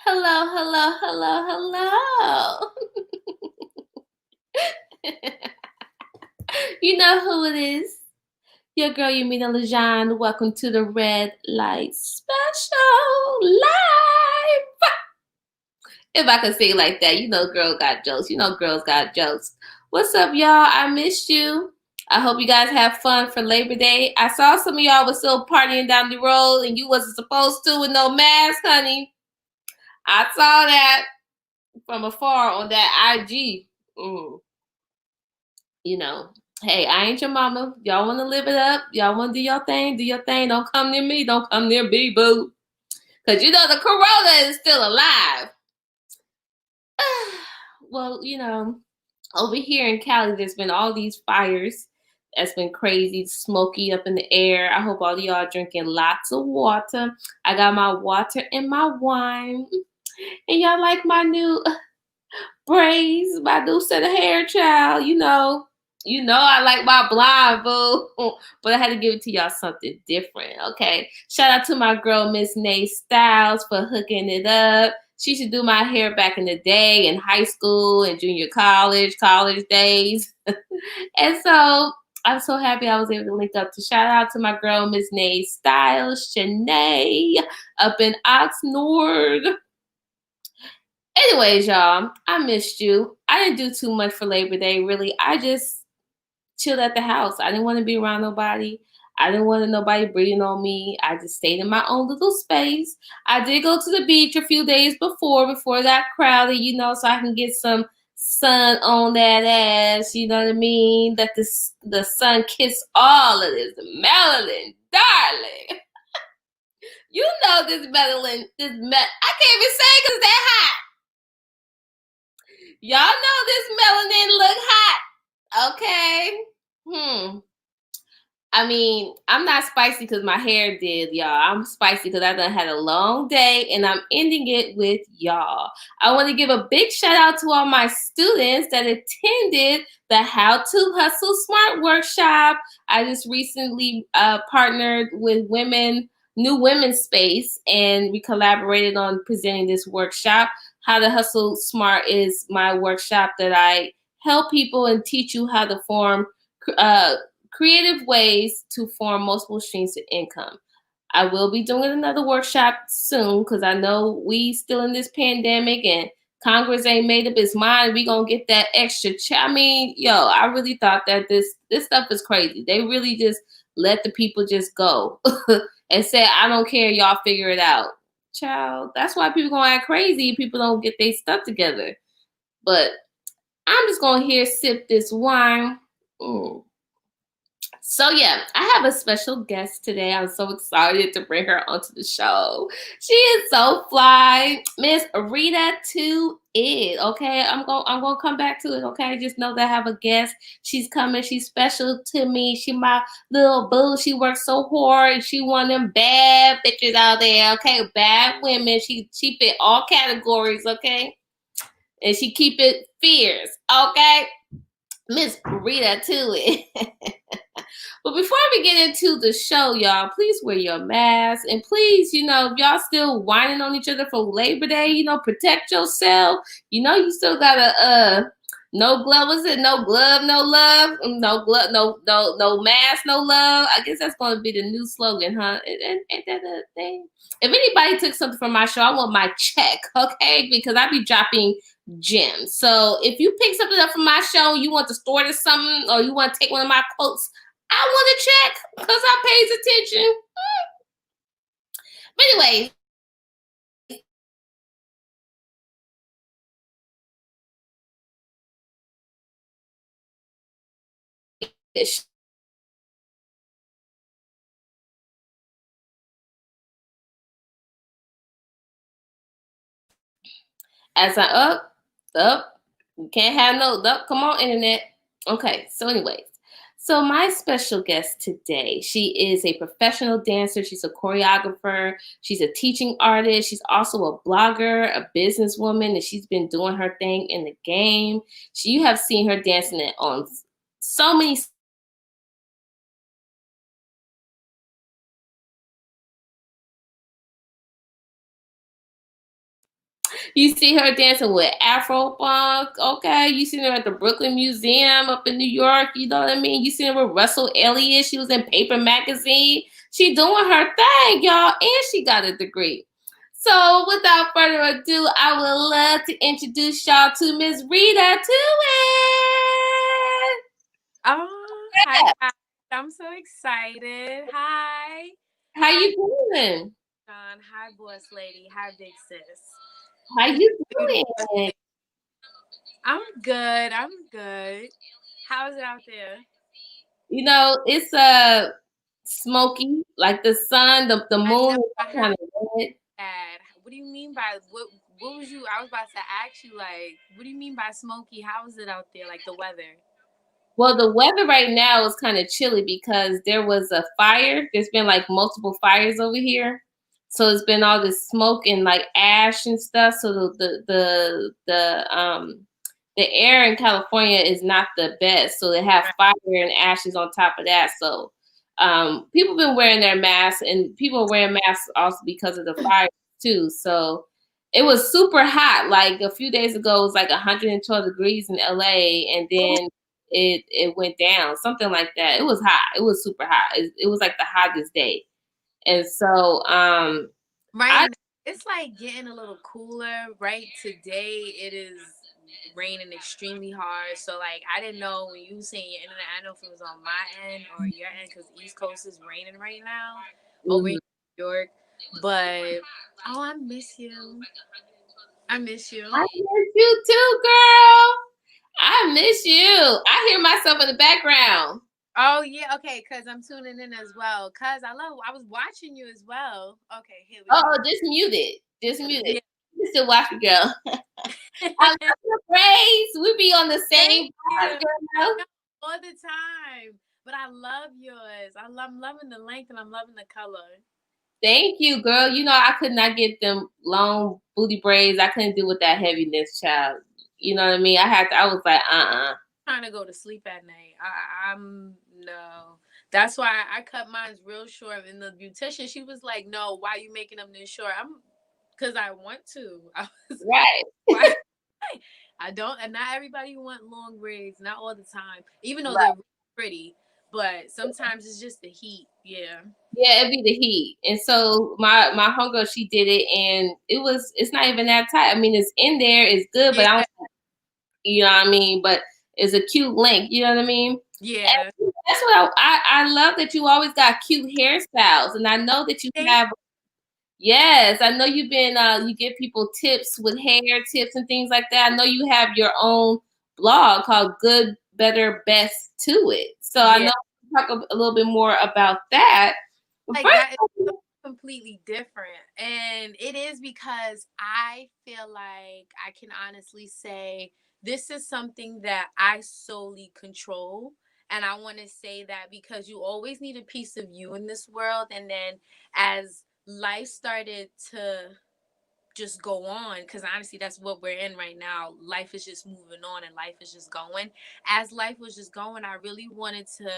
Hello, hello, hello, hello. You know who it is. Your girl Yaminah Legohn. Welcome to the Red Light Special Live. If I could say it like that, you know girl got jokes. You know girls got jokes. What's up, y'all? I missed you. I hope you guys have fun for Labor Day. I saw some of y'all was still partying down the road and you wasn't supposed to with no mask, honey. I saw that from afar on that IG. You know, hey, I ain't your mama. Y'all want to live it up. Y'all want to do your thing. Do your thing. Don't come near me. Don't come near me, boo. Because you know the corona is still alive. Well, over here in Cali, there's been all these fires. That's been crazy, smoky up in the air. I hope all of y'all drinking lots of water. I got my water and my wine. And y'all like my new braids, my new set of hair, child. You know I like my blonde, boo. But I had to give it to y'all something different, okay? Shout out to my girl, Miss Nay Styles, for hooking it up. She should do my hair back in the day in high school and junior college days. And so I'm so happy I was able to link up to shout out to my girl, Miss Nay Styles, Shanae, up in Oxnard. Anyways, y'all, I missed you. I didn't do too much for Labor Day, really. I just chilled at the house. I didn't want to be around nobody. I didn't want nobody breathing on me. I just stayed in my own little space. I did go to the beach a few days before it got crowded, so I can get some sun on that ass. You know what I mean? Let the sun kiss all of this melanin, darling. You know this melanin, I can't even say because it's that hot. Y'all know this melanin look hot, okay? I mean, I'm not spicy because my hair did, y'all. I'm spicy because I done had a long day and I'm ending it with y'all. I want to give a big shout out to all my students that attended the How to Hustle Smart workshop. I just recently partnered with New Women's Space, and we collaborated on presenting this workshop. How to Hustle Smart is my workshop that I help people and teach you how to form creative ways to form multiple streams of income. I will be doing another workshop soon because I know we still in this pandemic and Congress ain't made up its mind. We gonna get that extra. I really thought that this stuff is crazy. They really just let the people just go and say, "I don't care, y'all figure it out." Child, that's why people gonna act crazy. People don't get their stuff together. But I'm just gonna here sip this wine. So yeah, I have a special guest today. I'm so excited to bring her onto the show. She is so fly, Miss Rita to it. Okay, I'm gonna come back to it. Okay, just know that I have a guest. She's coming. She's special to me. She my little boo. She works so hard. She one of them bad bitches out there. Okay, bad women. She fit all categories. Okay, and she keep it fierce. Okay, Miss Rita to it. But before we get into the show, y'all, please wear your mask. And please, if y'all still whining on each other for Labor Day, protect yourself. You still gotta no glove, was it? No glove, no love. No glove, no mask, no love. I guess that's gonna be the new slogan, huh? Ain't that a thing? If anybody took something from my show, I want my check, okay? Because I be dropping gems. So if you pick something up from my show, you want to store it or something, or you want to take one of my quotes, I want to check because I pays attention. But anyway, as I up, you can't have no up. Come on, internet. Okay, so anyways. So my special guest today, she is a professional dancer. She's a choreographer. She's a teaching artist. She's also a blogger, a businesswoman, and she's been doing her thing in the game. You have seen her dancing on so many You see her dancing with Afro Funk, okay? You seen her at the Brooklyn Museum up in New York, you know what I mean? You seen her with Russell Elliott. She was in Paper Magazine. She doing her thing, y'all, and she got a degree. So without further ado, I would love to introduce y'all to Miss Rita to it. Oh, hi guys. I'm so excited. Hi. How Hi, you doing? John. Hi, boss lady. Hi, big sis. How It's you beautiful. doing? I'm good. I'm good. How is it out there? You know, it's smoky, like the sun, the I moon know is I heard kind of red. that. What do you mean by what was you I was about to ask you, like, what do you mean by smoky? How is it out there? Like the weather? Well, the weather right now is kind of chilly because there was a fire. There's been like multiple fires over here. So it's been all this smoke and like ash and stuff. So the air in California is not the best. So they have Right. fire and ashes on top of that. So people been wearing their masks, and people are wearing masks also because of the fire too. So it was super hot. Like a few days ago, it was like 112 degrees in LA, and then it went down, something like that. It was hot. It was super hot. It was like the hottest day. And so Right I now, it's like getting a little cooler. Right today, it is raining extremely hard. So, like, I didn't know when you was saying your internet. I don't know if it was on my end or your end because East Coast is raining right now over in mhm. New York. But oh, I miss you. I miss you. I miss you too, girl. I miss you. I hear myself in the background. Oh yeah, okay, cause I'm tuning in as well. Cause I was watching you as well. Okay, here we go. Oh, just mute it. Just mute it. Yeah. You still watch me, girl. I love your praise. We be on the Thank same you. bars, I girl. know all the time, but I love yours. I'm loving the length and I'm loving the color. Thank you, girl. You know, I could not get them long booty braids. I couldn't do with that heaviness, child. You know what I mean? I was like, Trying to go to sleep at night. I'm no. That's why I cut mine real short. And the beautician, she was like, "No, why you making them this short?" Because I want to. I was right. why. I don't, and not everybody want long braids, not all the time, even though they're Right. pretty. But sometimes it's just the heat. Yeah. Yeah, it'd be the heat. And so my homegirl, she did it, and it's not even that tight. I mean, it's in there, it's good, but I Yeah. don't, you know what I mean? But it's a cute length, you know what I mean? Yeah. And that's what I love, that you always got cute hairstyles, and I know that you Thank have. Yes, I know you've been you give people tips with hair tips and things like that. I know you have your own blog called Good, Better, Best to It. So I Yeah. know we'll talk a little bit more about that. But Like first, that is so completely different. And it is because I feel like I can honestly say this is something that I solely control. And I want to say that because you always need a piece of you in this world. And then as life started to just go on, because honestly that's what we're in right now. Life is just moving on and life is just going. As life was just going, I really wanted to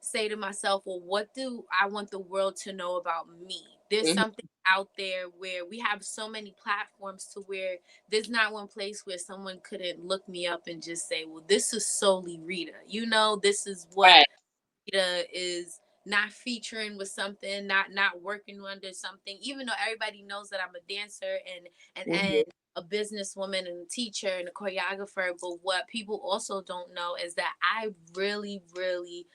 say to myself, well, what do I want the world to know about me? There's mhm, something out there where we have so many platforms to where there's not one place where someone couldn't look me up and just say, well, this is solely Rita, this is what right, Rita is not featuring with something, not working under something, even though everybody knows that I'm a dancer and mhm, a businesswoman and a teacher and a choreographer. But what people also don't know is that I really, really,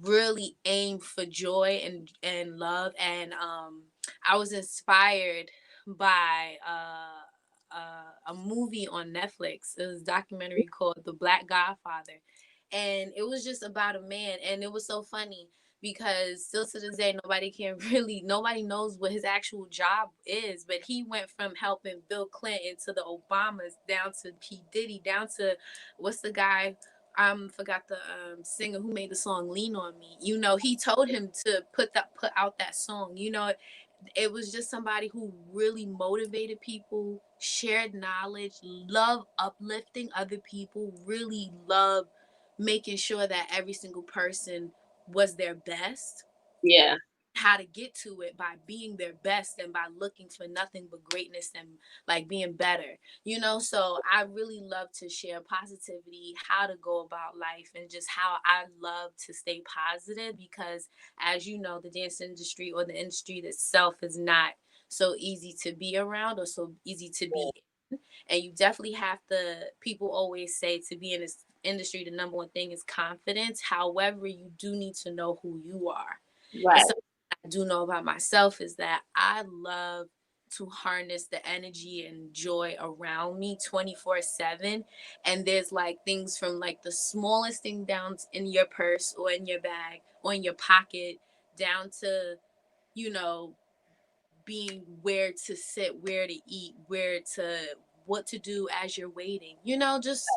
really aim for joy and love. And I was inspired by a movie on Netflix. It was a documentary called The Black Godfather, and it was just about a man. And it was so funny because still to this day nobody knows what his actual job is, but he went from helping Bill Clinton to the Obamas, down to P Diddy, down to what's the guy, forgot the singer who made the song Lean on Me. He told him to put out that song. It was just somebody who really motivated people, shared knowledge, love uplifting other people, really love making sure that every single person was their best. yeah, how to get to it by being their best and by looking for nothing but greatness and like being better, you know. So I really love to share positivity, how to go about life, and just how I love to stay positive, because as you know, the dance industry, or the industry itself, is not so easy to be around or so easy to be in. And you definitely have to, people always say, to be in this industry, the number one thing is confidence. However, you do need to know who you are. And Right. something I do know about myself is that I love to harness the energy and joy around me 24/7. And there's like things from like the smallest thing down in your purse or in your bag or in your pocket, down to, you know, being where to sit, where to eat, where to, what to do as you're waiting, you know, just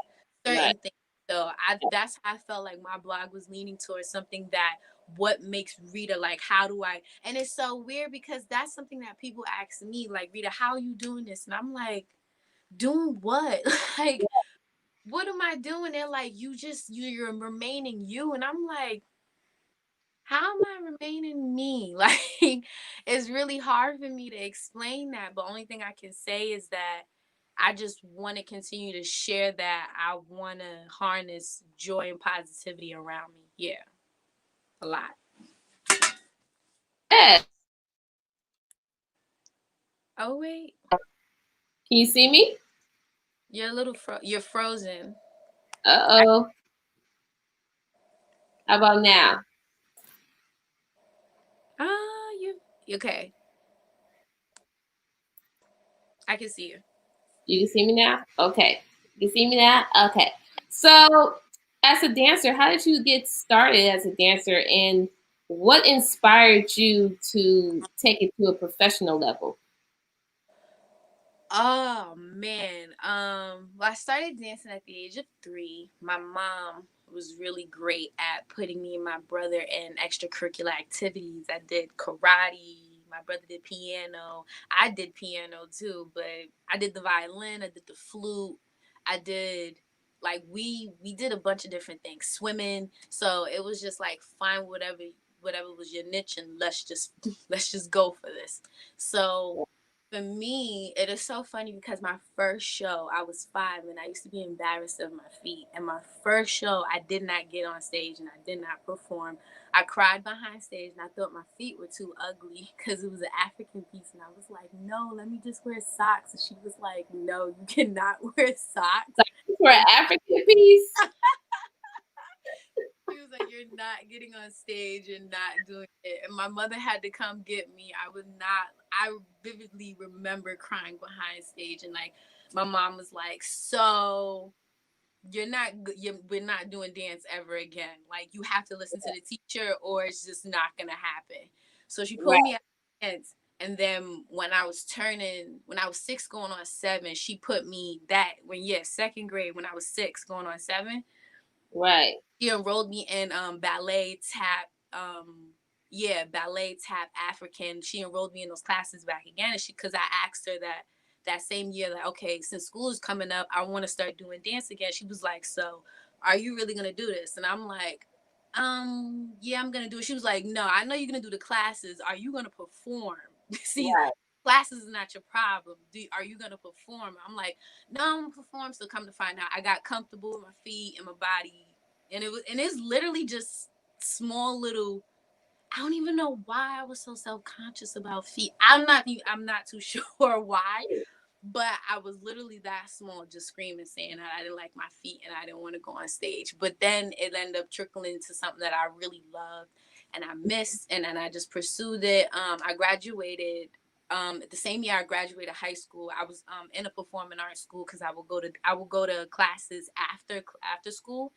Right. certain things. So that's how I felt like my blog was leaning towards something that, what makes Rita, like, how do I, and it's so weird because that's something that people ask me, like, Rita, how are you doing this? And I'm like, doing what? Like, what am I doing? They're like, you're remaining you. And I'm like, how am I remaining me? Like, it's really hard for me to explain that. But only thing I can say is that I just want to continue to share that. I want to harness joy and positivity around me. Yeah, a lot. Yeah. Oh, wait. Can you see me? You're a little, you're frozen. Uh-oh. How about now? You okay. I can see you. You can see me now? Okay. You can see me now? Okay. So, as a dancer, how did you get started as a dancer, and what inspired you to take it to a professional level? Oh man. Well, I started dancing at the age of 3. My mom was really great at putting me and my brother in extracurricular activities. I did karate. My brother did piano. I did piano too, but I did the violin. I did the flute. I did, like, we did a bunch of different things. Swimming. So it was just like, find whatever was your niche, and let's just let's just go for this. So for me, it is so funny because my first show, I was 5 and I used to be embarrassed of my feet. And my first show, I did not get on stage and I did not perform. I cried behind stage and I thought my feet were too ugly because it was an African piece. And I was like, no, let me just wear socks. And she was like, no, you cannot wear socks. For an African piece? She was like, you're not getting on stage and not doing it. And my mother had to come get me. I vividly remember crying behind stage. And like, my mom was like, so we're not doing dance ever again. Like, you have to listen to the teacher or it's just not going to happen. So she Right, pulled me out of dance. And then when I was 6 going on 7, she put me second grade, when I was 6 going on 7, right, she enrolled me in ballet tap, ballet tap African. She enrolled me in those classes back again, and because I asked her that same year, like, okay, since school is coming up, I want to start doing dance again. She was like, so are you really gonna do this? And I'm like, yeah, I'm gonna do it. She was like, no, I know you're gonna do the classes, are you gonna perform? See, right, classes is not your problem. Are you gonna perform? I'm like, no, I'm gonna perform. So come to find out, I got comfortable with my feet and my body, and it's literally just small little, I don't even know why I was so self-conscious about feet. I'm not too sure why, but I was literally that small, just screaming, saying that I didn't like my feet and I didn't want to go on stage. But then it ended up trickling into something that I really loved and I missed, and then I just pursued it. I graduated. The same year I graduated high school, I was in a performing arts school because I would go to classes after school.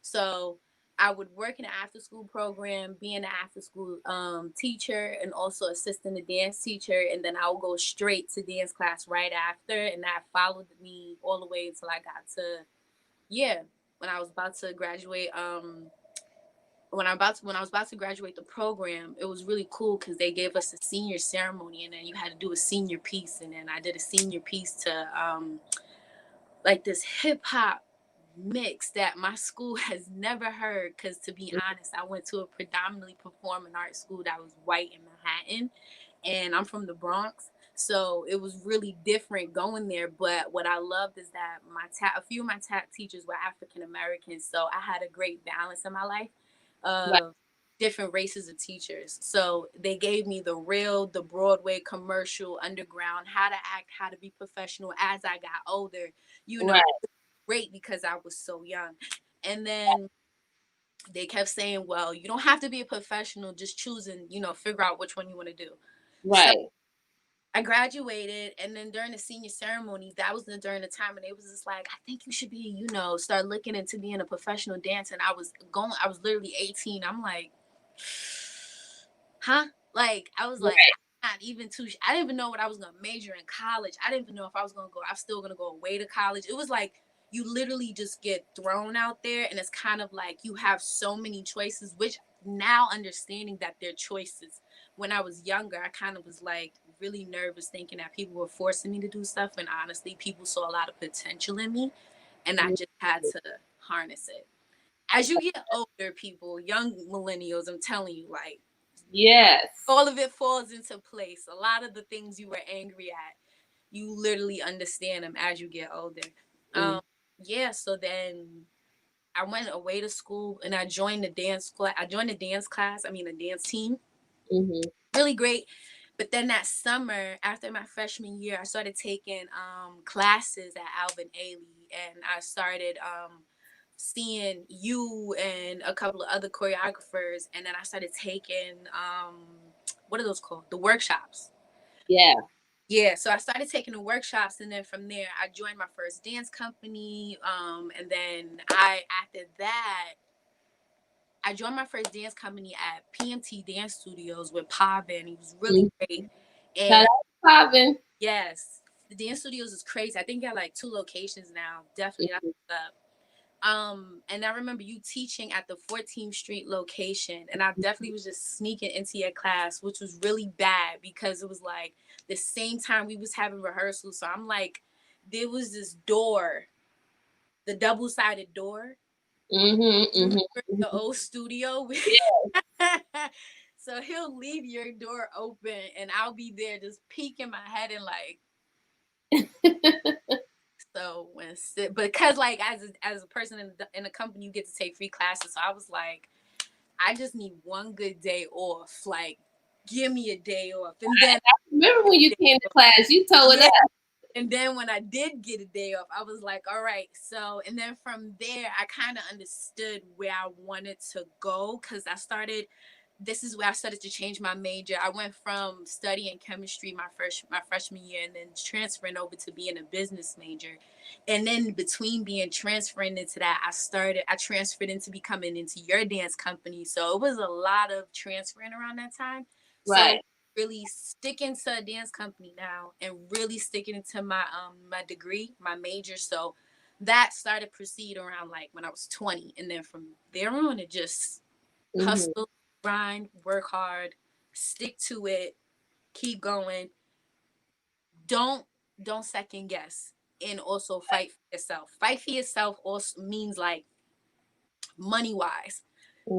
So I would work in an after school program, be an after school teacher, and also assisting the dance teacher. And then I would go straight to dance class right after. And that followed me all the way until I got to, yeah, when I was about to graduate. When I was about to graduate the program, it was really cool because they gave us a senior ceremony, and then you had to do a senior piece. And then I did a senior piece to like this hip hop mix that my school has never heard. Because to be honest, I went to a predominantly performing arts school that was white in Manhattan, and I'm from the Bronx. So it was really different going there. But what I loved is that a few of my tap teachers were African Americans. So I had a great balance in my life Right, of different races of teachers. So they gave me the Broadway, commercial, underground, how to act, how to be professional as I got older. You know, right, great because I was so young. And then they kept saying, well, you don't have to be a professional, just choose and, figure out which one you want to do. So right. I graduated, and then during the senior ceremony, that was during the time, and it was just like, I think you should be, start looking into being a professional dancer. And I was literally 18. I'm like, huh? Like, I was like, Right. I'm not even too, I didn't even know what I was going to major in college. I didn't even know if I was going to go, I'm still going to go away to college. It was like, you literally just get thrown out there, and it's kind of like you have so many choices, which now understanding that they're choices. When I was younger, I kind of was like really nervous thinking that people were forcing me to do stuff. And honestly, people saw a lot of potential in me, and I just had to harness it. As you get older, people, young millennials, I'm telling you, like, Yes. all of it falls into place. A lot of the things you were angry at, you literally understand them as you get older. Mm-hmm. Um, yeah, so then I went away to school and I joined the dance class. The dance team. Mm-hmm. Really great. But then that summer, after my freshman year, I started taking classes at Alvin Ailey, and I started seeing you and a couple of other choreographers, and then I started taking what are those called? The workshops. Yeah. Yeah, so I started taking the workshops, and then from there, I joined my first dance company. And then after that, I joined my first dance company at PMT Dance Studios with Pavin. He was really Mm-hmm. great. Shout And out to Pavin. yes, the dance studios is crazy. I think you got like 2 locations now. Definitely not Mm-hmm. up. And I remember you teaching at the 14th Street location, and I definitely was just sneaking into your class, which was really bad because it was like the same time we was having rehearsal. So I'm like, there was this door, the double-sided door. Mm-hmm. Remember Mm-hmm. the old studio? Yeah. So he'll leave your door open, and I'll be there just peeking my head and like, so because like as a person in a company, you get to take free classes. So I was like, I just need one good day off. Like, give me a day off. And then Remember when you came to class, you told it yeah. up. And then when I did get a day off, I was like, all right. So, and then from there, I kind of understood where I wanted to go because this is where I started to change my major. I went from studying chemistry my freshman year and then transferring over to being a business major. And then between being transferring into that, I transferred into becoming into your dance company. So it was a lot of transferring around that time. So Right. really sticking to a dance company now and really sticking to my degree, my major. So that started proceed around like when I was 20. And then from there on it just Mm-hmm. hustle, grind, work hard, stick to it, keep going. Don't don't second guess. And also fight for yourself. Fight for yourself also means like money wise.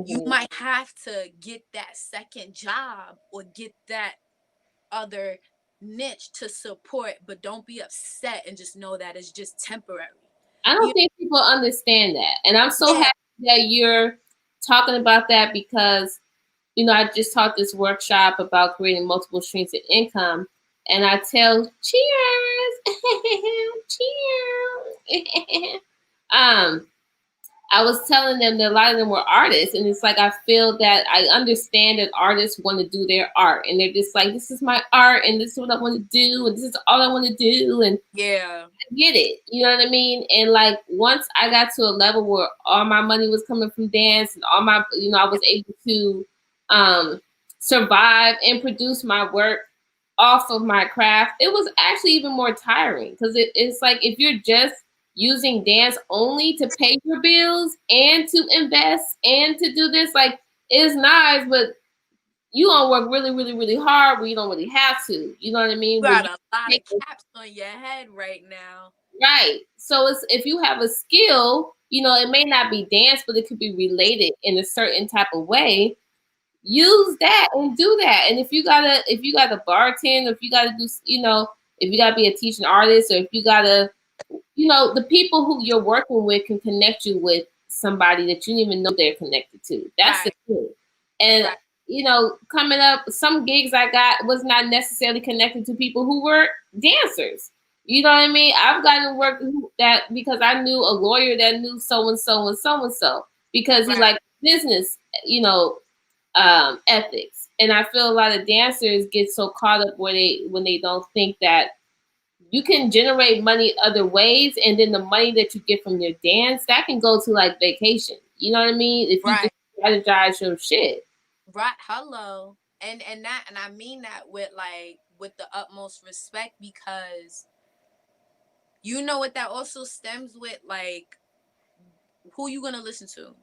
You Mm-hmm. might have to get that second job or get that other niche to support, but don't be upset and just know that it's just temporary. I don't You think people understand that. And I'm so Yeah, happy that you're talking about that because, I just taught this workshop about creating multiple streams of income. And I tell cheers, cheers. I was telling them that a lot of them were artists, and it's like I feel that I understand that artists want to do their art, and they're just like, "This is my art, and this is what I want to do, and this is all I want to do," and yeah, I get it, you know what I mean? And like once I got to a level where all my money was coming from dance, and all my, I was able to um, survive and produce my work off of my craft. It was actually even more tiring because it's like if you're just using dance only to pay your bills and to invest and to do this, like it's nice, but you gonna work really, really, really hard where you don't really have to. You know what I you mean? Where got you a lot take of caps on your head right now. right. So it's if you have a skill it may not be dance, but it could be related in a certain type of way. Use that and do that. And if you gotta bartend, or if you gotta do, if you gotta be a teaching artist, or if you gotta, the people who you're working with can connect you with somebody that you didn't even know they're connected to. That's the thing. And coming up, some gigs I got was not necessarily connected to people who were dancers. You know what I mean? I've gotten work that because I knew a lawyer that knew so and so and so and so, because he liked business, ethics. And I feel a lot of dancers get so caught up when they don't think that you can generate money other ways, and then the money that you get from your dance, that can go to like vacation. You know what I mean? If you just strategize your shit. Right. Hello. And I mean that with the utmost respect, because you know what that also stems with, like, who you gonna listen to?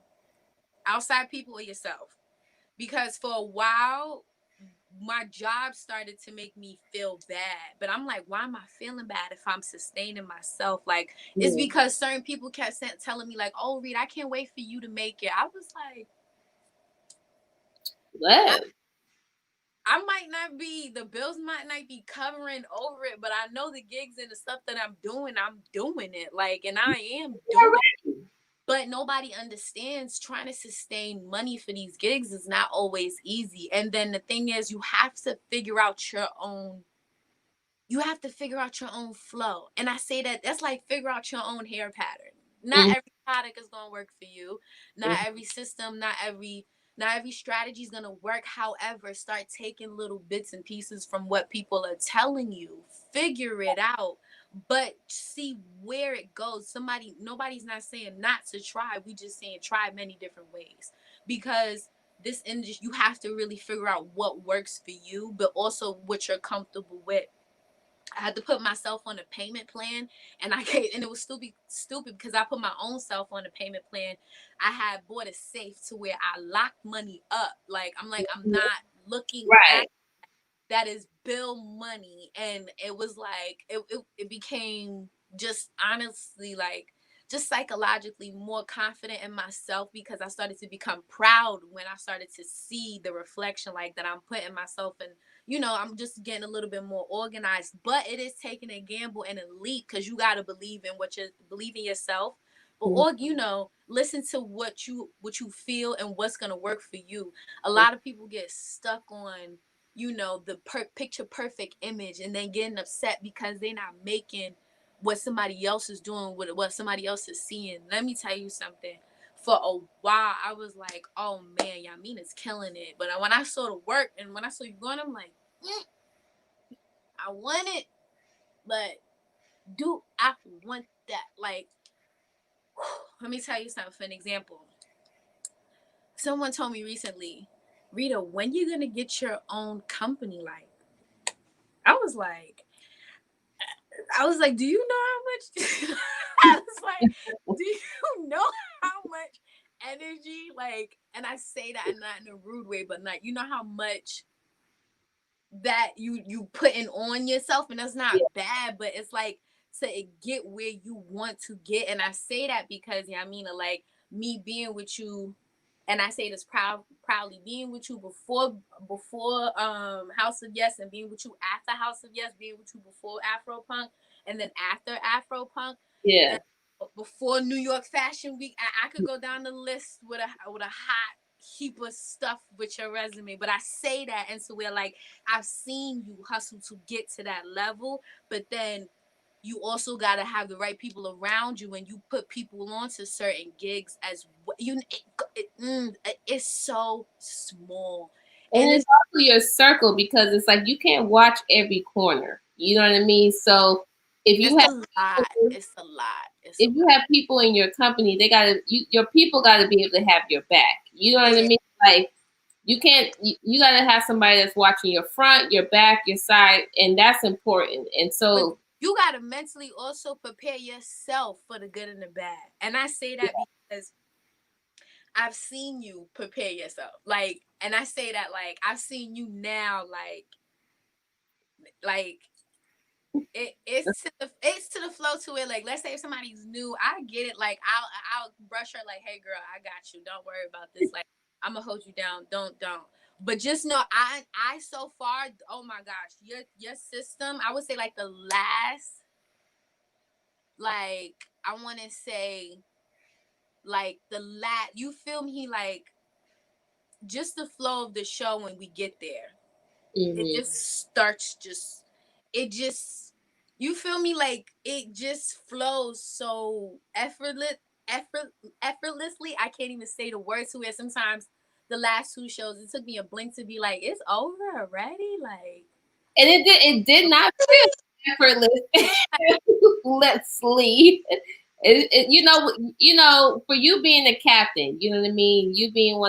Outside people or yourself? Because for a while, my job started to make me feel bad. But I'm like, why am I feeling bad if I'm sustaining myself? Like, it's because certain people kept telling me, like, oh, Rita, I can't wait for you to make it. I was like, what? I might not be, the bills might not be covering over it, but I know the gigs and the stuff that I'm doing it. Like, and I am doing it. But nobody understands trying to sustain money for these gigs is not always easy. And then the thing is, you have to figure out your own flow. And I say that's like figure out your own hair pattern. Not every product is going to work for you. Not every system, not every strategy is going to work. However, start taking little bits and pieces from what people are telling you. Figure it out, but see where it goes. Nobody's not saying not to try. We just saying try many different ways, because this industry, you have to really figure out what works for you, but also what you're comfortable with. I had to put myself on a payment plan, and it was stupid because I put my own self on a payment plan. I had bought a safe to where I locked money up. I'm not looking at that is bill money. And it was like, it became just honestly, like, just psychologically more confident in myself, because I started to become proud when I started to see the reflection, like, that I'm putting myself in. I'm just getting a little bit more organized, but it is taking a gamble and a leap, because you got to believe in yourself, but listen to what you feel and what's going to work for you. A lot of people get stuck on the picture perfect image, and then getting upset because they're not making what somebody else is doing, with what somebody else is seeing. Let me tell you something. For a while, I was like, oh man, Yaminah's killing it. But when I saw the work and when I saw you going, I'm like, I want it, but do I want that? Like, let me tell you something. For an example, someone told me recently, Rita, when you gonna get your own company? Like, I was like, do you know how much? I was like, do you know how much energy? Like, and I say that not in a rude way, but not, how much that you putting on yourself, and that's not bad, but it's like to get where you want to get. And I say that because Yaminah, like, me being with you, and I say this proudly, being with you before House of Yes, and being with you after House of Yes, being with you before Afro Punk, and then after Afro Punk, and before New York Fashion Week. I could go down the list with a hot heap of stuff with your resume. But I say that, and so we're like, I've seen you hustle to get to that level, but then you also got to have the right people around you, and you put people onto certain gigs as well. It's so small, and it's also your circle, because it's like you can't watch every corner. You know what I mean? So if you have it's a lot. If you have people in your company, your people gotta be able to have your back. You know what I mean? Like, you can't. You gotta have somebody that's watching your front, your back, your side, and that's important. And so. But you gotta mentally also prepare yourself for the good and the bad. And I say that because I've seen you prepare yourself. Like, and I say that, like, I've seen you now, like It's to the flow to it. Like, let's say if somebody's new, I get it. Like, I'll brush her like, hey girl, I got you. Don't worry about this. Like, I'm gonna hold you down. Don't. But just know, I so far, oh my gosh, your system. I would say like the last, like, I want to say like the last. You feel me? Like, just the flow of the show when we get there. It Mm-hmm. just starts it just you feel me, like it just flows so effortlessly. I can't even say the word to it. Sometimes the last two shows, it took me a blink to be like, it's over already, like, And it did not feel effortless. Let's leave. For you being the captain, you know what I mean. You being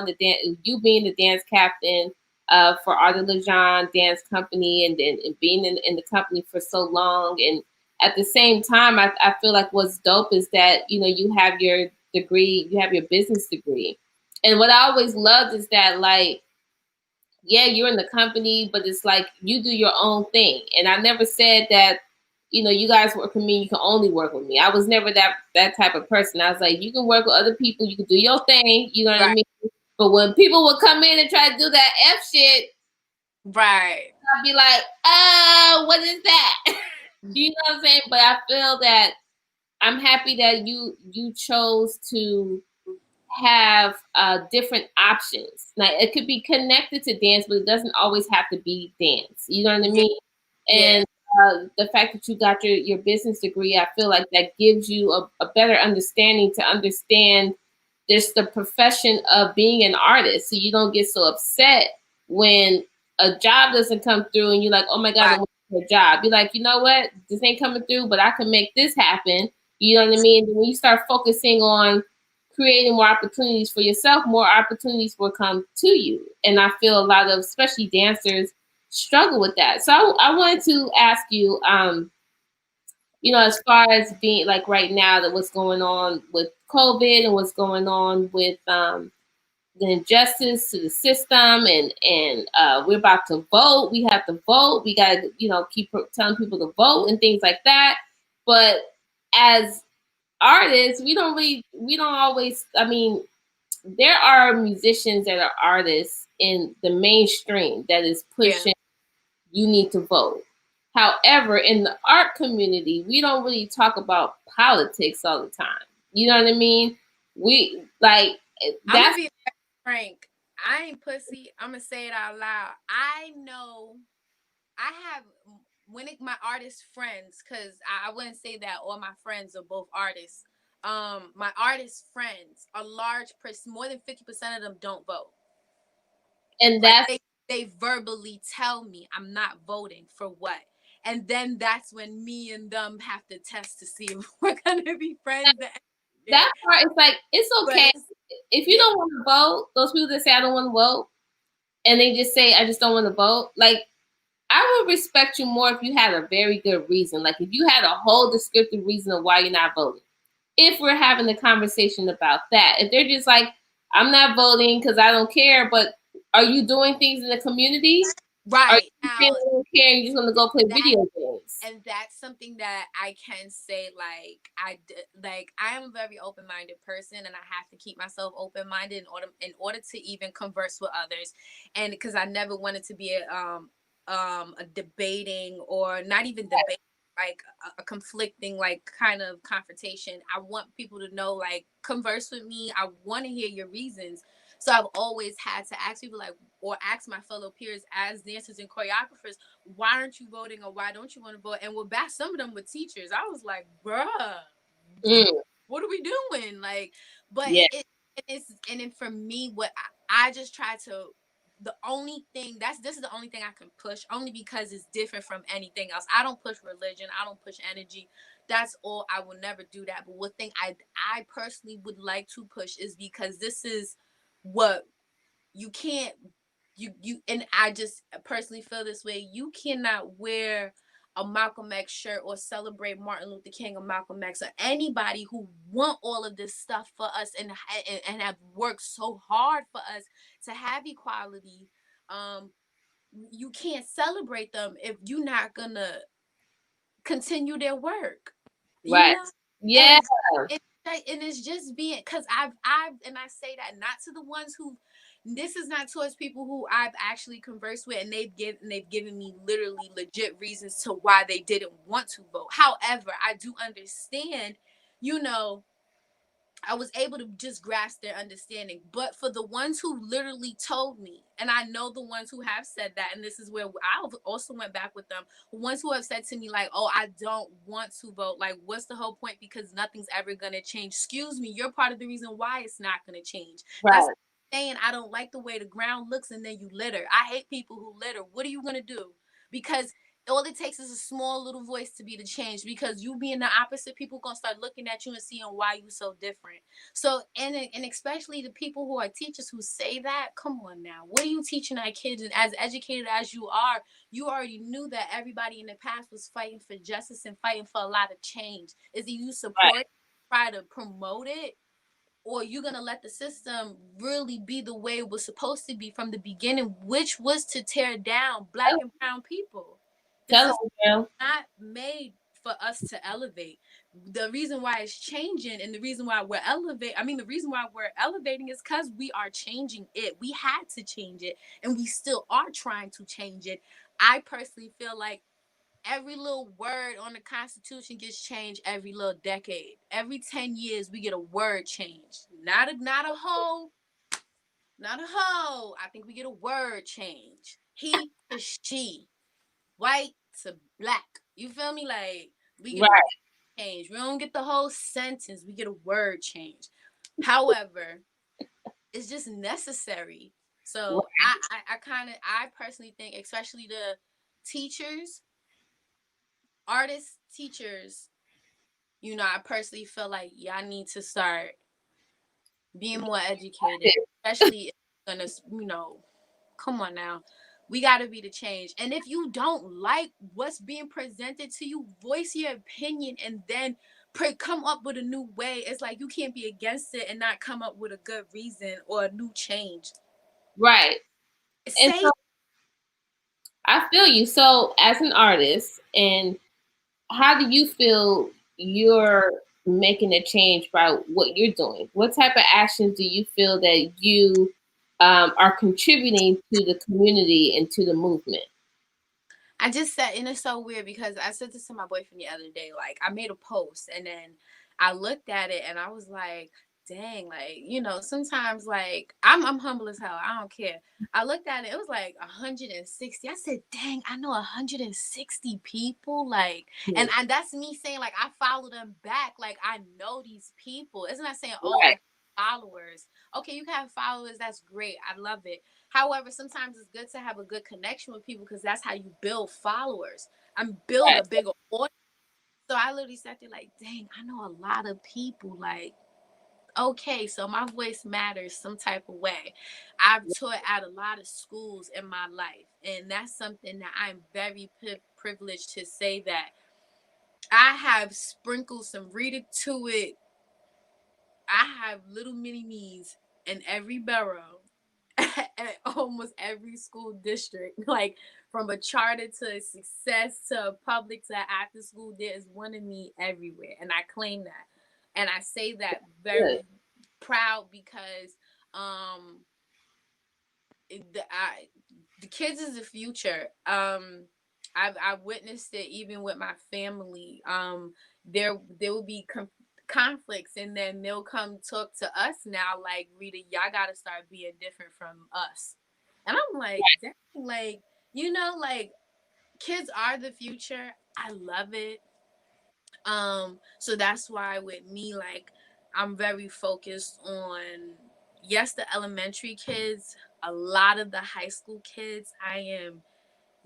you being the dance captain for Art of Legohn Dance Company, and then and being in the company for so long, and at the same time, I feel like what's dope is that you have your degree, you have your business degree, and what I always loved is that, like, yeah, you're in the company, but it's like you do your own thing. And I never said that, you guys work with me, you can only work with me. I was never that type of person. I was like, you can work with other people, you can do your thing, you know what I right, mean? But when people would come in and try to do that F shit, right, I'd be like, what is that? You know what I'm saying? But I feel that I'm happy that you chose to have different options. Now it could be connected to dance, but it doesn't always have to be dance. You know what I yeah, mean? yeah, And the fact that you got your business degree, I feel like that gives you a better understanding to understand just the profession of being an artist, so you don't get so upset when a job doesn't come through and you're like, oh my god, right, I'm looking for a job. You're like, you know what, this ain't coming through, but I can make this happen. You know what I mean? And when you start focusing on creating more opportunities for yourself, more opportunities will come to you. And I feel a lot of, especially dancers, struggle with that. So I wanted to ask you, as far as being like right now, that what's going on with COVID and what's going on with the injustice to the system, and we're about to vote. We have to vote. We got to keep telling people to vote and things like that. But as artists, we don't always. I mean, there are musicians that are artists in the mainstream that is yeah. pushing you need to vote. However, in the art community, we don't really talk about politics all the time. You know what I mean? We like I'm gonna that's be frank. I ain't pussy. I'm gonna say it out loud. I know I have my artist friends, because I wouldn't say that all my friends are both artists. My artist friends, a large person, more than 50% of them don't vote. and Like, that's they verbally tell me I'm not voting for what. And then that's when me and them have to test to see if we're gonna be friends. that part is like it's But okay if you yeah, don't want to vote. Those people that say I don't want to vote and they just say I just don't want to vote, like I would respect you more if you had a very good reason. Like if you had a whole descriptive reason of why you're not voting. If we're having a conversation about that, if they're just like, I'm not voting because I don't care, but are you doing things in the community? Are right you saying now, I don't care and you're just gonna go play that video games? and that's something that I can say, like, like, I am a very open-minded person, and I have to keep myself open-minded in order to even converse with others, and because I never wanted to be a debating, or not even debate, like a conflicting, like, kind of confrontation. I want people to know, like, converse with me. I want to hear your reasons. So I've always had to ask people, like, or ask my fellow peers as dancers and choreographers, why aren't you voting, or why don't you want to vote? And we're back, some of them were teachers. I was like, bruh, Mm, what are we doing? Like, but yeah, and then for me, what I just try to, the only thing this is the only thing I can push, only because it's different from anything else. I don't push religion, I don't push energy. That's all. I will never do that. But one thing I personally would like to push is, because this is what you can't, and I just personally feel this way. You cannot wear a Malcolm X shirt or celebrate Martin Luther King or Malcolm X or anybody who want all of this stuff for us, and have worked so hard for us to have equality. Um, you can't celebrate them if you're not gonna continue their work. You Right. know, Yeah. and it's just being, because and I say that not to the ones who, this is not towards people who I've actually conversed with and they've given me literally legit reasons to why they didn't want to vote. However, I do understand, you know, I was able to just grasp their understanding. But for the ones who literally told me, and I know the ones who have said that, and this is where I also went back with them, ones who have said to me, like, oh, I don't want to vote. Like, what's the whole point? Because nothing's ever going to change. Excuse me, you're part of the reason why it's not going to change. That's Right. saying I don't like the way the ground looks and then you litter. I hate people who litter. What are you going to do? Because all it takes is a small little voice to be the change, because you being the opposite, people gonna start looking at you and seeing why you so different. So and especially the people who are teachers who say that, come on now, what are you teaching our kids? And as educated as you are, you already knew that everybody in the past was fighting for justice and fighting for a lot of change. Is it you Right. support, try to promote it, or you're gonna let the system really be the way it was supposed to be from the beginning, which was to tear down black and brown people? The Tell system them, girl. not made for us to elevate. The reason why it's changing, and the reason why the reason why we're elevating is because we are changing it. We had to change it, and we still are trying to change it. I personally feel like every little word on the Constitution gets changed every little decade. Every 10 years, we get a word change. Not a whole, not a whole. I think we get a word change. He to she, white to black. You feel me? Like, we get a word Right. change. We don't get the whole sentence. We get a word change. However, it's just necessary. So Right. I personally think, especially the teachers, artists, teachers, I personally feel like y'all need to start being more educated, especially if you're gonna, come on now. We got to be the change. And if you don't like what's being presented to you, voice your opinion and then come up with a new way. It's like you can't be against it and not come up with a good reason or a new change. Right. And Say so I feel you. So as an artist, and how do you feel you're making a change by what you're doing? What type of actions do you feel that you are contributing to the community and to the movement? I just said, and it's so weird because I said this to my boyfriend the other day. Like, I made a post and then I looked at it and I was like, dang, like, sometimes, like, I'm humble as hell. I don't care. I looked at it, it was like 160. I said, dang, I know 160 people. Like, and that's me saying, like, I follow them back. Like, I know these people. It's not saying, oh, Right. I'm followers. Okay, you can have followers. That's great. I love it. However, sometimes it's good to have a good connection with people because that's how you build followers and build Right. a bigger audience. So I literally sat there like, dang, I know a lot of people. Like, okay, so my voice matters some type of way. I've taught at a lot of schools in my life, and that's something that I'm very privileged to say that I have sprinkled some Rita to it. I have little mini me's in every borough at almost every school district, like from a charter to a success to a public to after school, there is one of me everywhere, and I claim that, and I say that Good. very proud because um the kids is the future. I've witnessed it even with my family. There will be conflicts, and then they'll come talk to us now. Like, Rita, y'all gotta start being different from us. And I'm like, dang, like, like, kids are the future. I love it. So that's why with me, like, I'm very focused on, yes, the elementary kids, a lot of the high school kids. I am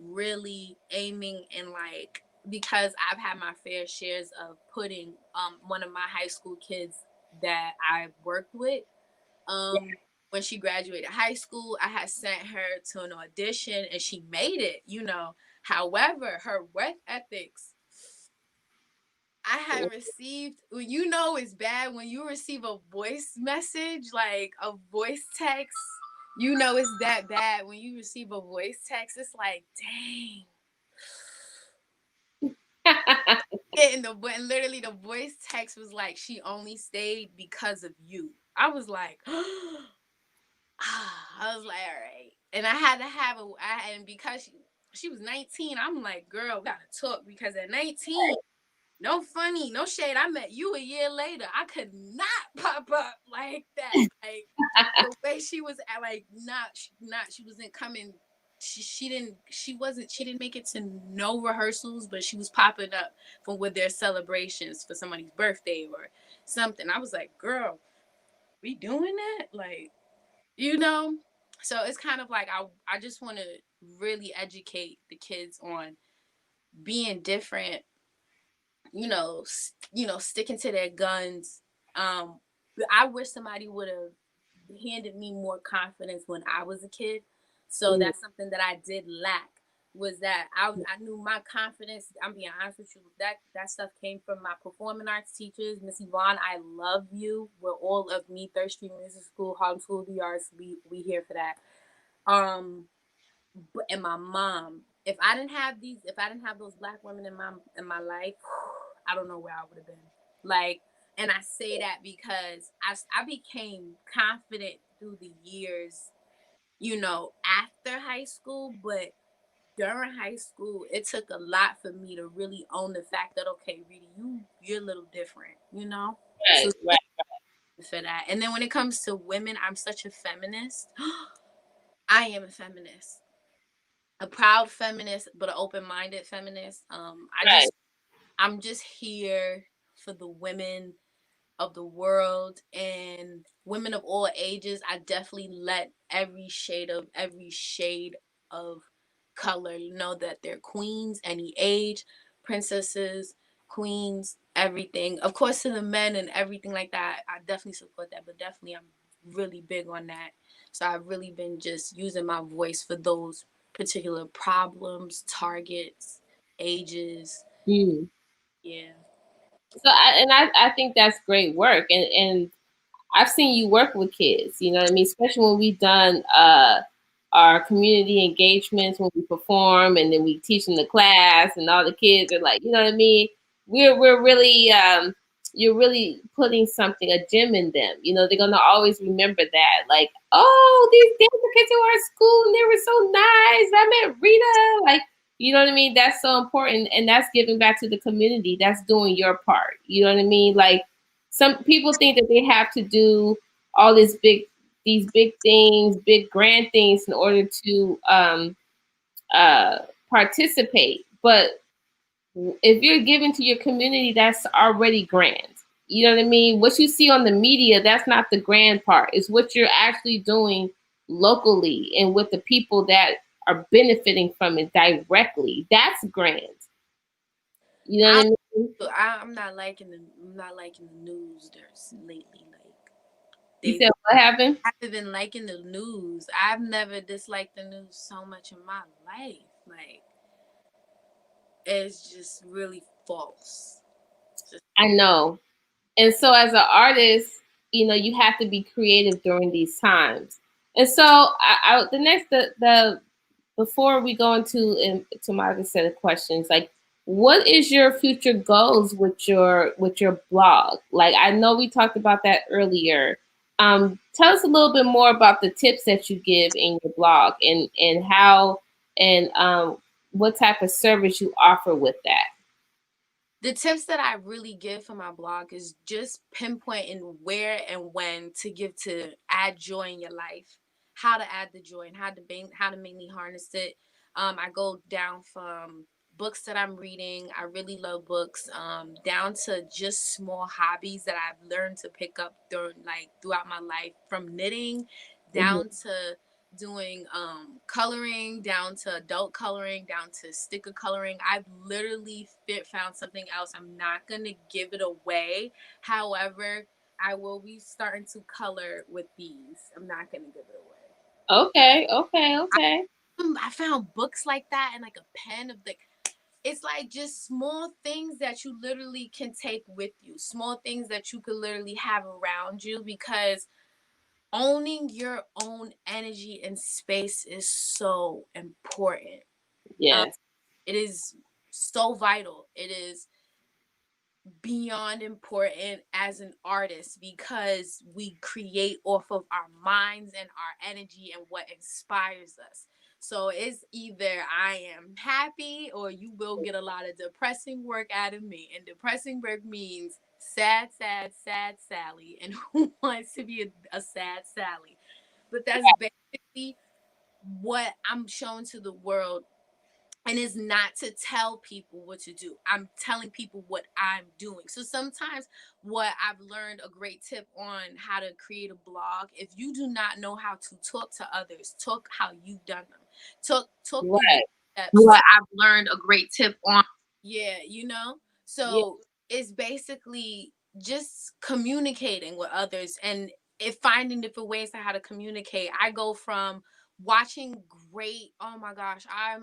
really aiming, and, like, because I've had my fair shares of putting one of my high school kids that I worked with, when she graduated high school, I had sent her to an audition and she made it. However, her work ethics, I had received, it's bad when you receive a voice message, like a voice text. It's that bad when you receive a voice text. It's like, dang. And literally the voice text was like, she only stayed because of you. I was like, I was like, all right. And I had to have and because she was 19, I'm like, girl, we gotta talk because at 19, no funny, no shade. I met you a year later. I could not pop up like that. Like the way she was at, like she wasn't coming. She didn't make it to no rehearsals, but she was popping up from with their celebrations for somebody's birthday or something. I was like, girl, we doing that? Like, you know? So it's kind of like I just want to really educate the kids on being different, sticking to their guns. I wish somebody would have handed me more confidence when I was a kid. So Mm, that's something that I did lack, was that I knew my confidence. I'm being honest with you. That stuff came from my performing arts teachers. Miss Yvonne, I love you. We're all of me, Third Street Music School, Harlem School of the Arts. We here for that. Um, and my mom. If I didn't have those black women in my life, I don't know where I would have been. Like, and I say that because I became confident through the years, after high school, but during high school, it took a lot for me to really own the fact that, okay, Rita, you're a little different. So right, right, for that. And then when it comes to women, I'm such a feminist. I am a feminist, a proud feminist, but an open-minded feminist. right. I'm just here for the women of the world and women of all ages. I definitely let every shade of color know that they're queens, any age, princesses, queens, everything. Of course, to the men and everything like that, I definitely support that, but definitely I'm really big on that. So I've really been just using my voice for those particular problems, targets, ages. Mm. Yeah. So I think that's great work, and I've seen you work with kids, you know what I mean? Especially when we've done our community engagements, when we perform and then we teach in the class and all the kids are like, you know what I mean? We're really you're really putting something, a gem in them. You know, they're gonna always remember that. Like, oh, these dancer kids who are at school and they were so nice. I met Rita. Like, you know what I mean? That's so important. And that's giving back to the community. That's doing your part. You know what I mean? Like some people think that they have to do all these big things, big grand things in order to uh, participate. But if you're giving to your community, that's already grand. You know what I mean? What you see on the media, that's not the grand part. It's what you're actually doing locally and with the people that are benefiting from it directly. That's grand. You know what I, I mean? I'm not liking the news there's lately. Like You they said what happened? haven't been liking the news. I've never disliked the news so much in my life. Like it's just really false. Just I know. And so as an artist, you know, you have to be creative during these times. And so the next the before we go into my other set of questions, like what is your future goals with your blog? Like I know we talked about that earlier. Tell us a little bit more about the tips that you give in your blog and how and what type of service you offer with that. the tips that I really give for my blog is just pinpointing where and when to give to add joy in your life, how to add the joy and how to mainly harness it. I go down from books that I'm reading. I really love books. Down to just small hobbies that I've learned to pick up throughout my life, from knitting Mhm. down to doing coloring, down to adult coloring, down to sticker coloring. I've literally found something else. I'm not gonna give it away. However, I will be starting to color with these. I'm not gonna give it away. Okay, okay, okay. I found books like that and like a pen of it's like just small things that you literally can take with you, small things that you could literally have around you, because owning your own energy and space is so important. Um, Yes. it is so vital. It is beyond important as an artist because we create off of our minds and our energy and what inspires us. So it's either I am happy or you will get a lot of depressing work out of me. And depressing work means sad, sad, sad Sally. And who wants to be a sad Sally? But that's basically what I'm showing to the world, and it's not to tell people what to do. I'm telling people what I'm doing. So sometimes what I've learned, a great tip on how to create a blog, if you do not know how to talk to others, talk how you've done them. Talk through your Right. steps. What I've learned a great tip on. Yeah, you know? Yeah. So it's basically just communicating with others and if finding different ways to how to communicate. I go from watching great, oh my gosh, I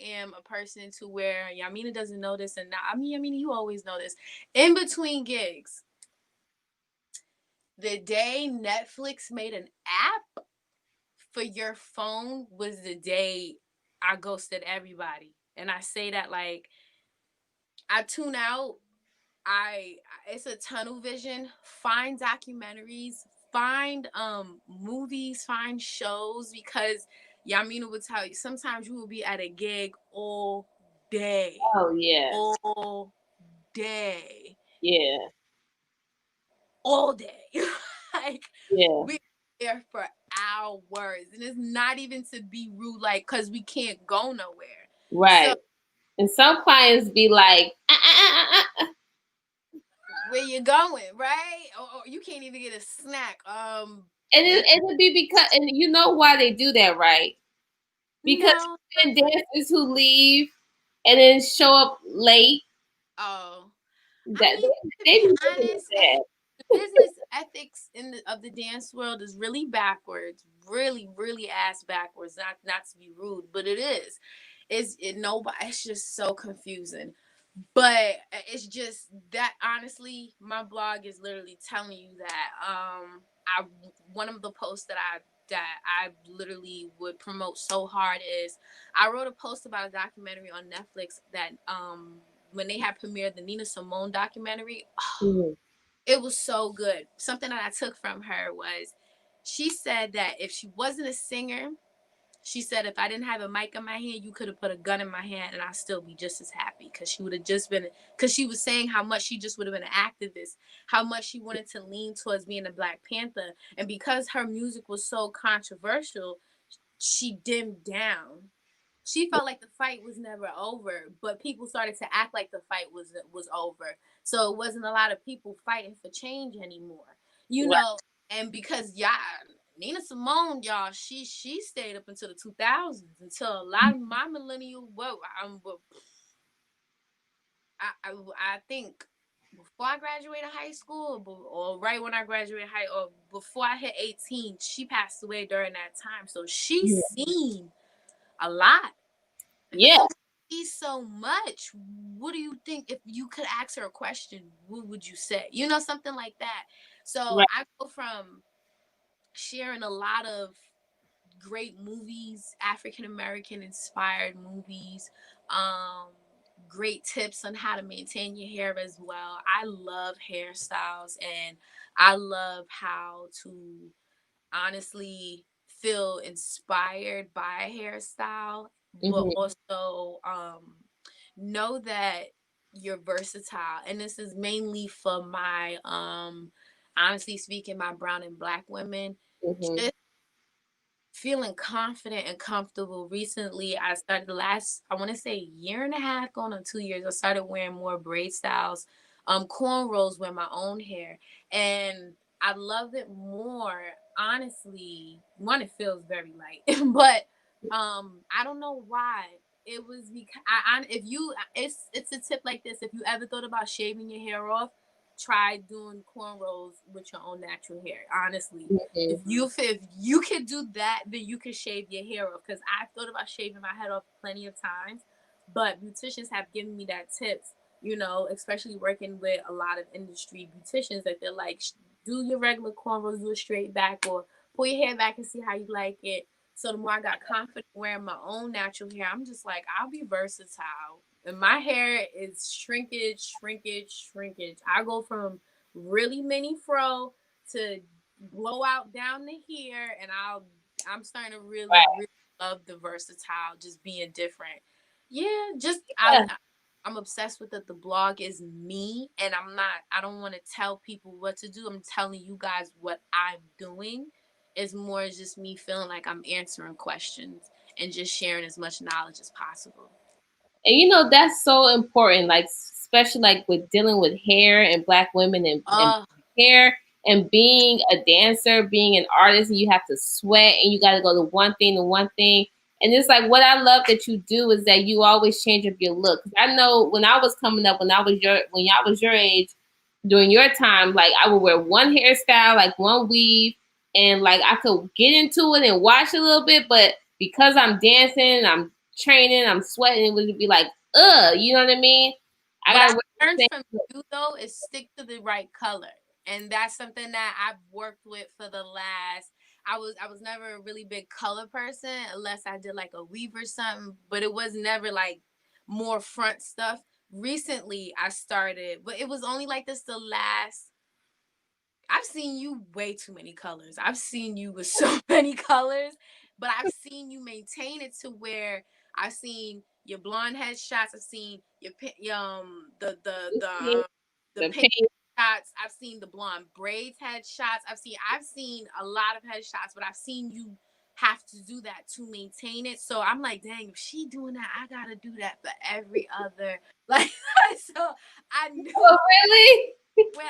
am a person to where Yaminah doesn't know this, and I mean Yaminah, you always know this. In between gigs, the day Netflix made an app for your phone was the day I ghosted everybody. And I say that like I tune out. I It's a tunnel vision. Find documentaries, find movies, find shows, because Yamina would tell you sometimes you will be at a gig all day. Oh yeah. All day. Yeah. All day. Like Yeah. we there for hours. And it's not even to be rude, like, cause we can't go nowhere. So Right. And some clients be like, where you going, right? Or you can't even get a snack. and The it'll be because, and you know why they do that, right? Because no, and dancers who leave and then show up late, oh, I that mean, to they be be looking honest, at that. the business ethics of the dance world is really backwards, really, really ass backwards. Not to be rude, but it is. Nobody? It's just so confusing. But it's just that honestly, my blog is literally telling you that I one of the posts that I literally would promote so hard is I wrote a post about a documentary on Netflix that when they had premiered the Nina Simone documentary, Mhm. it was so good. Something that I took from her was she said that if she wasn't a singer, she said if I didn't have a mic in my hand, you could have put a gun in my hand and I'd still be just as happy, because she would have just been, because she was saying how much she just would have been an activist, how much she wanted to lean towards being a Black Panther. And because her music was so controversial, she dimmed down. She felt like the fight was never over, but people started to act like the fight was over. So it wasn't a lot of people fighting for change anymore, you Right. know. And because y'all, Nina Simone, y'all, she stayed up until the 2000s, until a lot of my millennial, I think before I graduated high school, or right when I graduated or before I hit 18, she passed away during that time. So she Yeah. seen a lot. And for Yeah. someone who sees so much, what do you think, if you could ask her a question, what would you say? You know, something like that. So Right. I go from sharing a lot of great movies, African American inspired movies, um, great tips on how to maintain your hair as well. I love hairstyles, and I love how to honestly feel inspired by a hairstyle, but Hmm. also know that you're versatile. And this is mainly for my honestly speaking, my brown and Black women. Hmm. Just feeling confident and comfortable. Recently, I started the last, I want to say, year and a half, going on 2 years. I started wearing more braid styles, cornrows with my own hair, and I love it more. Honestly, one, it feels very light, but I don't know why. It was because if you, it's a tip like this. If you ever thought about shaving your hair off, try doing cornrows with your own natural hair. Honestly, Hmm. if you could do that, then you could shave your hair off. Because I've thought about shaving my head off plenty of times, but beauticians have given me that tips. You know, especially working with a lot of industry beauticians, that they're like, do your regular cornrows, do a straight back, or pull your hair back and see how you like it. So the more I got confident wearing my own natural hair, I'm just like, I'll be versatile. And my hair is shrinkage, shrinkage, shrinkage. I go from really mini fro to blow out down to here, and I'm starting to really, Right. really love the versatile, just being different. Yeah, just Yeah. I'm obsessed with it. The blog is me, and I don't want to tell people what to do. I'm telling you guys what I'm doing. It's more just me feeling like I'm answering questions and just sharing as much knowledge as possible. And that's so important, like especially like with dealing with hair and black women and Uh, hair and being a dancer, being an artist, and you have to sweat and you got to go to one thing to one thing. And it's like what I love that you do is that you always change up your look. 'Cause I know when I was coming up, when y'all was your age, during your time, like I would wear one hairstyle, like one weave, and like I could get into it and watch a little bit, but because I'm dancing, I'm training, I'm sweating, it would be like, you know what I mean? I what I gotta wear learned the from you though is stick to the right color, and that's something that I've worked with for the last. I was never a really big color person unless I did like a weave or something, but it was never like more front stuff. Recently, I started, but it was only like this the last. I've seen you way too many colors. I've seen you with so many colors, but I've seen you maintain it to where I've seen your blonde headshots. I've seen your pink, the the pink pink. shots. I've seen the blonde braids headshots. I've seen a lot of headshots, but I've seen you have to do that to maintain it. So I'm like, dang, if she doing that, I gotta do that for every other. Like, so I knew Oh, really? when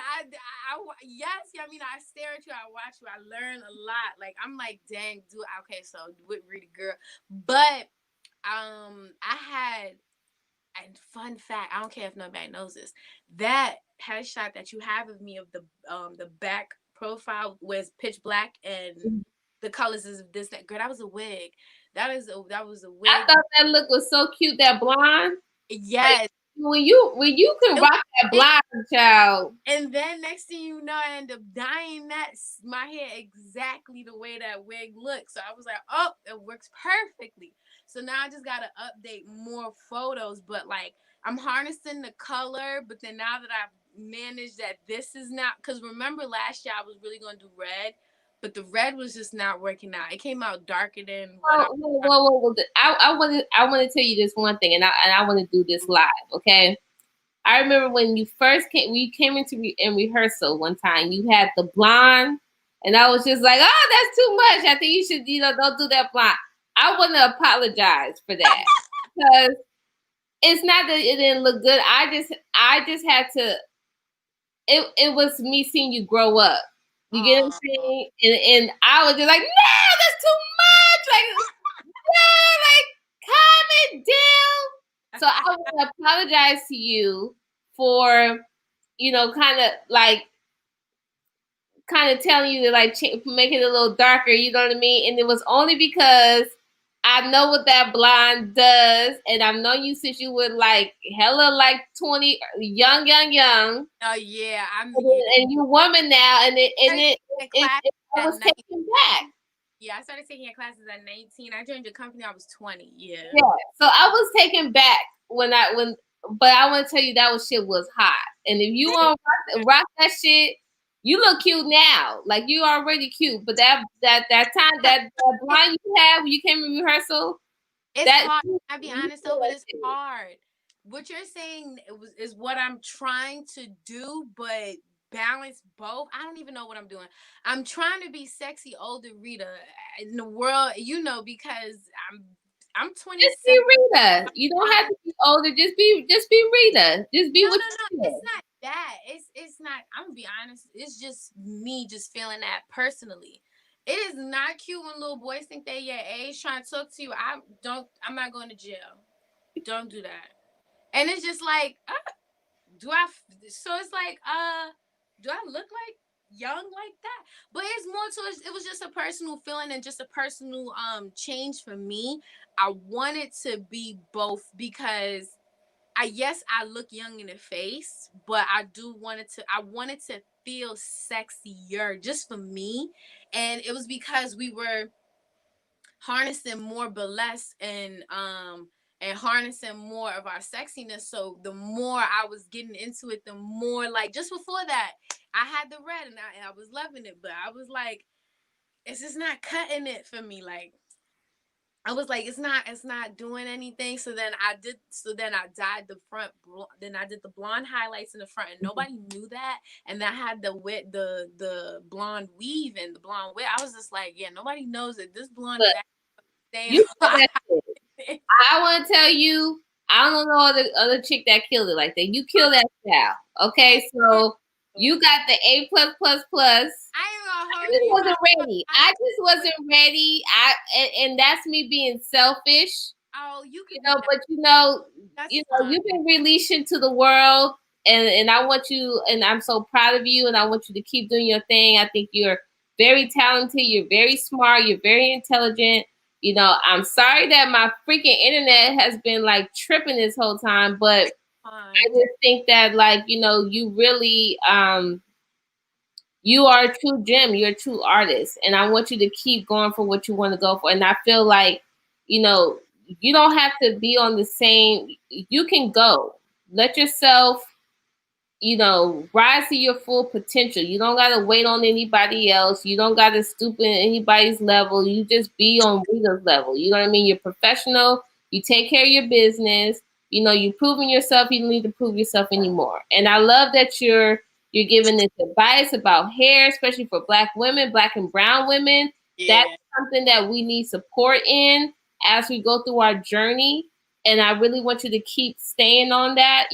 yes, I mean, I stare at you, I watch you, I learn a lot. Like, I'm like, dang, dude, okay, so with Rita girl. But I had, and fun fact, I don't care if nobody knows this, that headshot that you have of me of the back profile was pitch black and the colors is this that girl, that was a wig. That was a I wig. thought that look was so cute, that blonde. Like Yes. when you can rock that blonde, child. And then next thing you know, I end up dyeing my hair exactly the way that wig looks. So I was like, oh, it works perfectly. So now I just gotta update more photos. But like I'm harnessing the color, but then now that I've managed that this is not, because remember last year I was really gonna do red, but the red was just not working out. It came out darker than what I Whoa. I want to tell you this one thing, and I want to do this live, okay? I remember when you first came, we came into in rehearsal one time. You had the blonde, and I was just like, "Oh, that's too much. I think you should, don't do that blonde." I want to apologize for that because it's not that it didn't look good. I just had to. It was me seeing you grow up. You get what I'm oh, saying? And I was just like, "No, that's too much. Like, no, like, calm it down." So I want to apologize to you for kind of telling you to like make it a little darker. You know what I mean? And it was only because I know what that blonde does, and I've known you since you were like hella like 20, young, oh yeah, I'm and, yeah. you woman now, and it I and started it taking it, classes it I at was taken back. 19. Yeah, I started taking classes at 19. I joined your company. I was 20. Yeah. Yeah, so I was taken back but I want to tell you that shit was hot, and if you want to rock that shit, you look cute now. Like you already cute, but that time that blind you had when you came in rehearsal, It's that hard. I'll be honest though, but it's hard. What you're saying is what I'm trying to do, but balance both. I don't even know what I'm doing. I'm trying to be sexy older Rita in the world, because I'm just be 27. Rita. You don't have to be older. Just be Rita. Just be No, what no, no. you It's feel. not that. It's not. I'm gonna be honest. It's just me just feeling that personally. It is not cute when little boys think they your age trying to talk to you. I don't. I'm not going to jail. Don't do that. And it's just like, do I? So it's like, do I look like young like that? But it's more to it. It was just a personal feeling and just a personal change for me. I wanted to be both because I look young in the face, but I wanted to feel sexier just for me. And it was because we were harnessing more burlesque and harnessing more of our sexiness. So the more I was getting into it, the more, like, just before that, I had the red and I was loving it, but I was like, it's just not cutting it for me. Like, I was like, it's not doing anything. So then I dyed the front. Then I did the blonde highlights in the front, and nobody knew that. And I had the blonde weave and the blonde wig. I was just like, yeah, nobody knows that this blonde But is actually you staying. that shit. I want to tell you, I don't know other chick that killed it like that. You killed that style. Okay, so you got the A plus plus plus. I ain't gonna I hold just you. wasn't ready. I just wasn't ready. And that's me being selfish. Oh, you could But that's fine. you've been released into the world, and I want you, and I'm so proud of you, and I want you to keep doing your thing. I think you're very talented. You're very smart. You're very intelligent. I'm sorry that my freaking internet has been like tripping this whole time, but Fine. I just think that, like, you really you are a true gem. You're a true artist, and I want you to keep going for what you want to go for. And I feel like, you don't have to be on the same. You can go. Let yourself, rise to your full potential. You don't gotta wait on anybody else. You don't gotta stoop in anybody's level. You just be on Rita's level. You know what I mean? You're professional. You take care of your business. You're proving yourself. You don't need to prove yourself anymore. And I love that you're giving this advice about hair, especially for Black women, Black and brown women. Yeah. That's something that we need support in as we go through our journey. And I really want you to keep staying on that,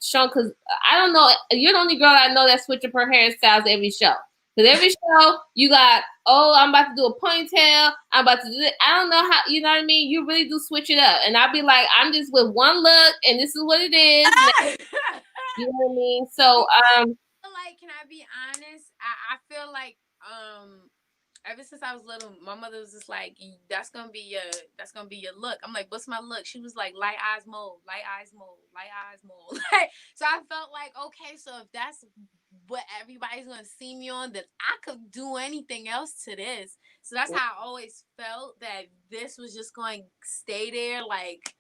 Sean, because I don't know, you're the only girl I know that switch up her hairstyles every show. Because every show, you got, I'm about to do a ponytail, I'm about to do it. I don't know how, you know what I mean? You really do switch it up. And I'll be like, I'm just with one look, and this is what it is. You know what I mean? So, like, can I be honest? I feel like, ever since I was little, my mother was just like, that's gonna be your look. I'm like, what's my look? She was like, light eyes mole, light eyes mole, light eyes mole. So I felt like, okay, so if that's what everybody's gonna see me on, then I could do anything else to this. So that's how I always felt, that this was just going to stay there, like,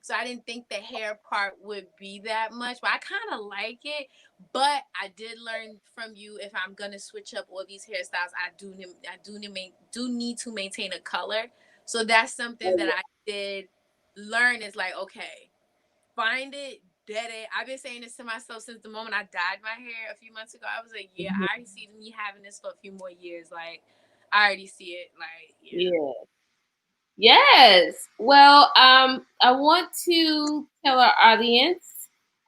So I didn't think the hair part would be that much, but I kind of like it. But I did learn from you, if I'm gonna switch up all these hairstyles, I do need to maintain a color. So that's something that I did learn, is like, okay, find it, dead it. I've been saying this to myself since the moment I dyed my hair a few months ago. I was like, yeah, I already see me having this for a few more years. Like, I already see it. Like, yeah. Yes. Well, I want to tell our audience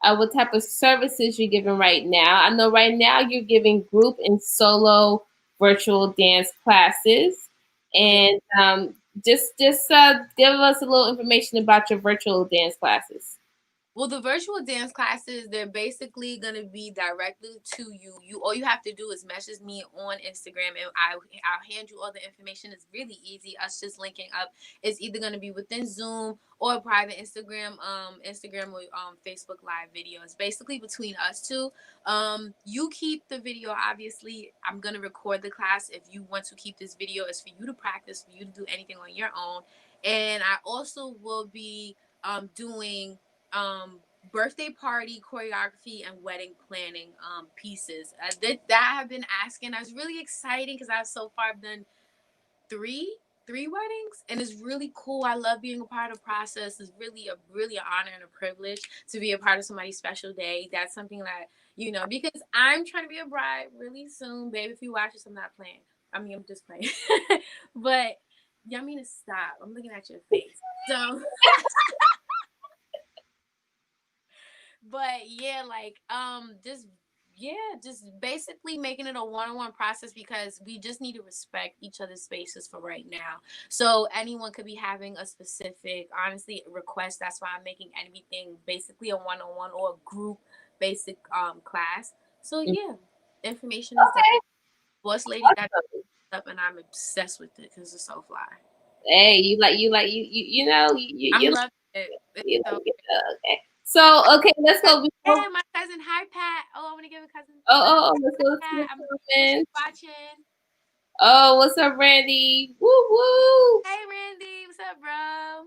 what type of services you're giving right now. I know right now you're giving group and solo virtual dance classes, and just give us a little information about your virtual dance classes. Well, the virtual dance classes, they're basically gonna be directly to you. All you have to do is message me on Instagram, and I'll hand you all the information. It's really easy. Us just linking up. It's either gonna be within Zoom or a private Instagram or Facebook Live video. It's basically between us two. You keep the video. Obviously, I'm gonna record the class. If you want to keep this video, it's for you to practice, for you to do anything on your own. And I also will be doing birthday party choreography and wedding planning pieces that I've been asking. I was really exciting because I've so far done three weddings, and it's really cool. I love being a part of the process. It's really an honor and a privilege to be a part of somebody's special day. That's something that, because I'm trying to be a bride really soon. Babe, if you watch this, I'm not playing. I mean, I'm just playing. But Yaminah, stop. I'm looking at your face. So but yeah, like just basically making it a one-on-one process, because we just need to respect each other's spaces for right now. So anyone could be having a specific, honestly, request. That's why I'm making anything basically a one-on-one or a group basic class. So yeah, information is there. Okay. Boss lady got up, and I'm obsessed with it because it's so fly. Hey, you I'm loving it. you So, like it. Okay. So, okay, let's go. hey, my cousin. Hi, Pat. Oh, I want to give a cousin. Let's go to Pat, the I'm comments. watching. Oh, what's up, Randy? Woo woo. Hey, Randy. What's up, bro?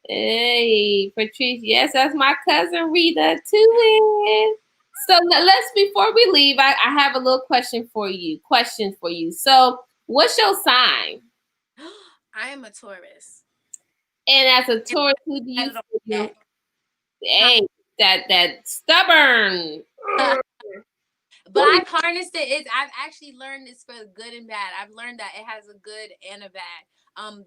Hey, Patrice. Yes, that's my cousin Rita too. So let's before we leave, I have a little question for you. So, what's your sign? I am a Taurus. And as a And Taurus, who do I you don't feel? Huh? Hey, that stubborn. But I've harnessed it. I've actually learned this for the good and bad. I've learned that it has a good and a bad.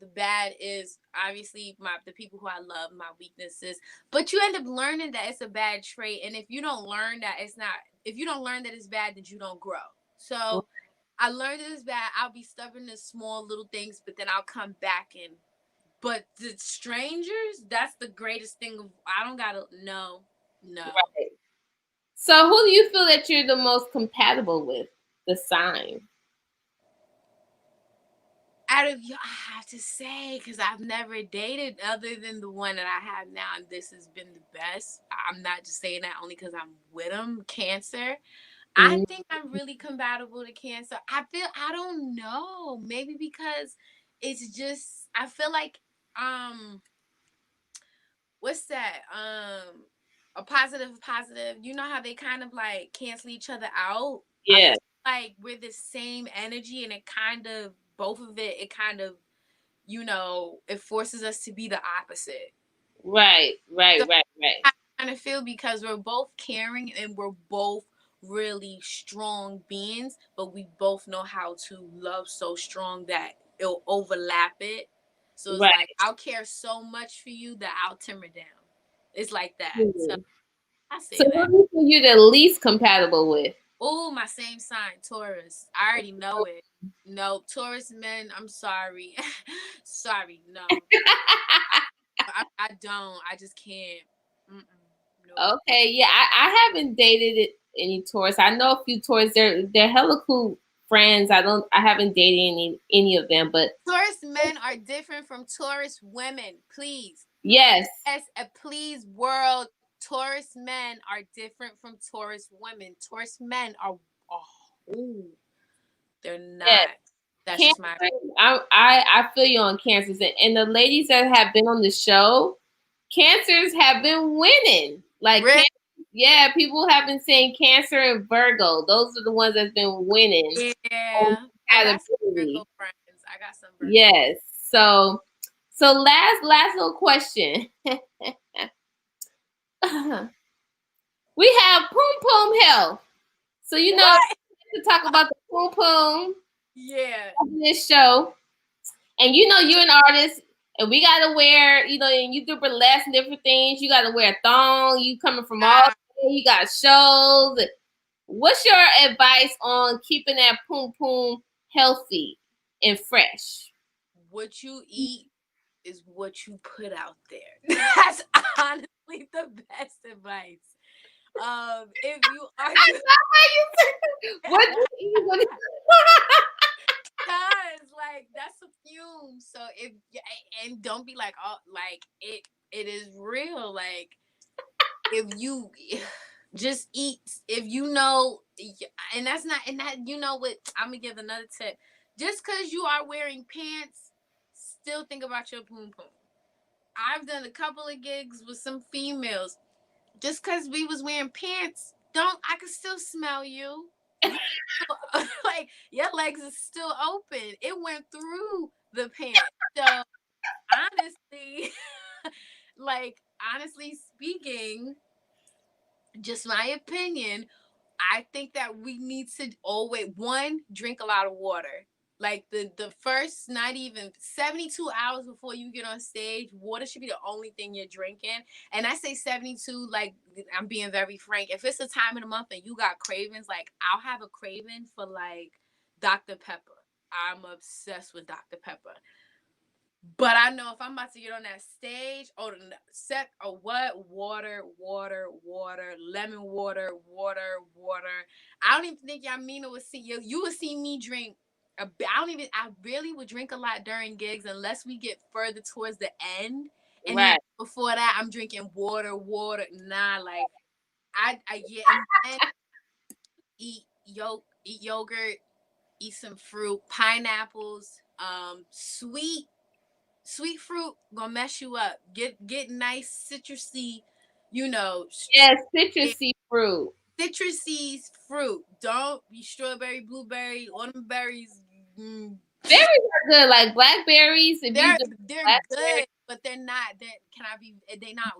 The bad is obviously the people who I love, my weaknesses. But you end up learning that it's a bad trait, and if you don't learn that it's not, if you don't learn that it's bad, then you don't grow. So I learned that it's bad. I'll be stubborn in small little things, but then I'll come back and. But the strangers, that's the greatest thing. I don't gotta no. Right. So, who do you feel that you're the most compatible with? The sign. Out of you, I have to say, because I've never dated other than the one that I have now, and this has been the best. I'm not just saying that only because I'm with him. Cancer. I Mm, think I'm really compatible to Cancer. I don't know. Maybe because it's just I feel like what's that? A positive. You know how they kind of like cancel each other out? I yeah. feel like we're the same energy and it kind of both of it kind of, it forces us to be the opposite. Right. So Right. I kind of feel because we're both caring and we're both really strong beings, but we both know how to love so strong that it'll overlap it. So it's like Right. I'll care so much for you that I'll timber down. It's like that. So Mhm. I So, say who that. do you feel you're the least compatible with? Oh, my same sign, Taurus. I already know it. No, Taurus men, I'm sorry. Sorry, no. I don't. I just can't. Mm-mm. Nope. Okay, yeah, I haven't dated any Taurus. I know a few Taurus. They're hella cool friends. I haven't dated any of them, but Taurus men are different from Taurus women. Please. yes, As a please world, Taurus men are different from Taurus women. Taurus men are oh, they're yes. not. That's just my Cancer. I feel you on cancers, and the ladies that have been on the show, cancers have been winning. Like really. yeah, people have been saying Cancer and Virgo. Those are the ones that's been winning on Yeah. I got some compatibility. Virgo friends. I got some Virgo. Yes. So last little question. We have Pum Pum Health. So What? to talk about the Pum Pum Yeah. of this show. And you're an artist, and we gotta wear, and you do burlesque and different things. You gotta wear a thong. You coming from all Uh, you got shows. What's your advice on keeping that Pum Pum healthy and fresh? what you eat is what you put out there. That's honestly the best advice. If you are good, What do you eat? cause like that's a fume. So if and don't be like, oh, like it is real. Like if you just eat, if you know, and that's not, and that what I'm gonna give another tip. Just cause you are wearing pants, still think about your poom poom. I've done a couple of gigs with some females. Just cause we was wearing pants, don't I can still smell you. You like your legs are still open. It went through the pants. So honestly, honestly speaking, just my opinion, I think that we need to always drink a lot of water. Like the first not even 72 hours before you get on stage, water should be the only thing you're drinking. And I say 72, like I'm being very frank. If it's a time of the month and you got cravings, like I'll have a craving for like Dr. Pepper. I'm obsessed with Dr. Pepper. But I know if I'm about to get on that stage, or the set or what, water, lemon water. I don't even think Yaminah would see you. You would see me drink. I really would drink a lot during gigs unless we get further towards the end. And even Right. before that, I'm drinking water. Nah, like I yeah, and then eat yogurt. eat some fruit, pineapples, sweet fruit gonna mess you up. Get nice citrusy, Yes, citrusy fruit. citrusy fruit. Don't be strawberry, blueberry, autumn berries. Berries are good, like blackberries. If you do They're blackberries, good, but they're not. They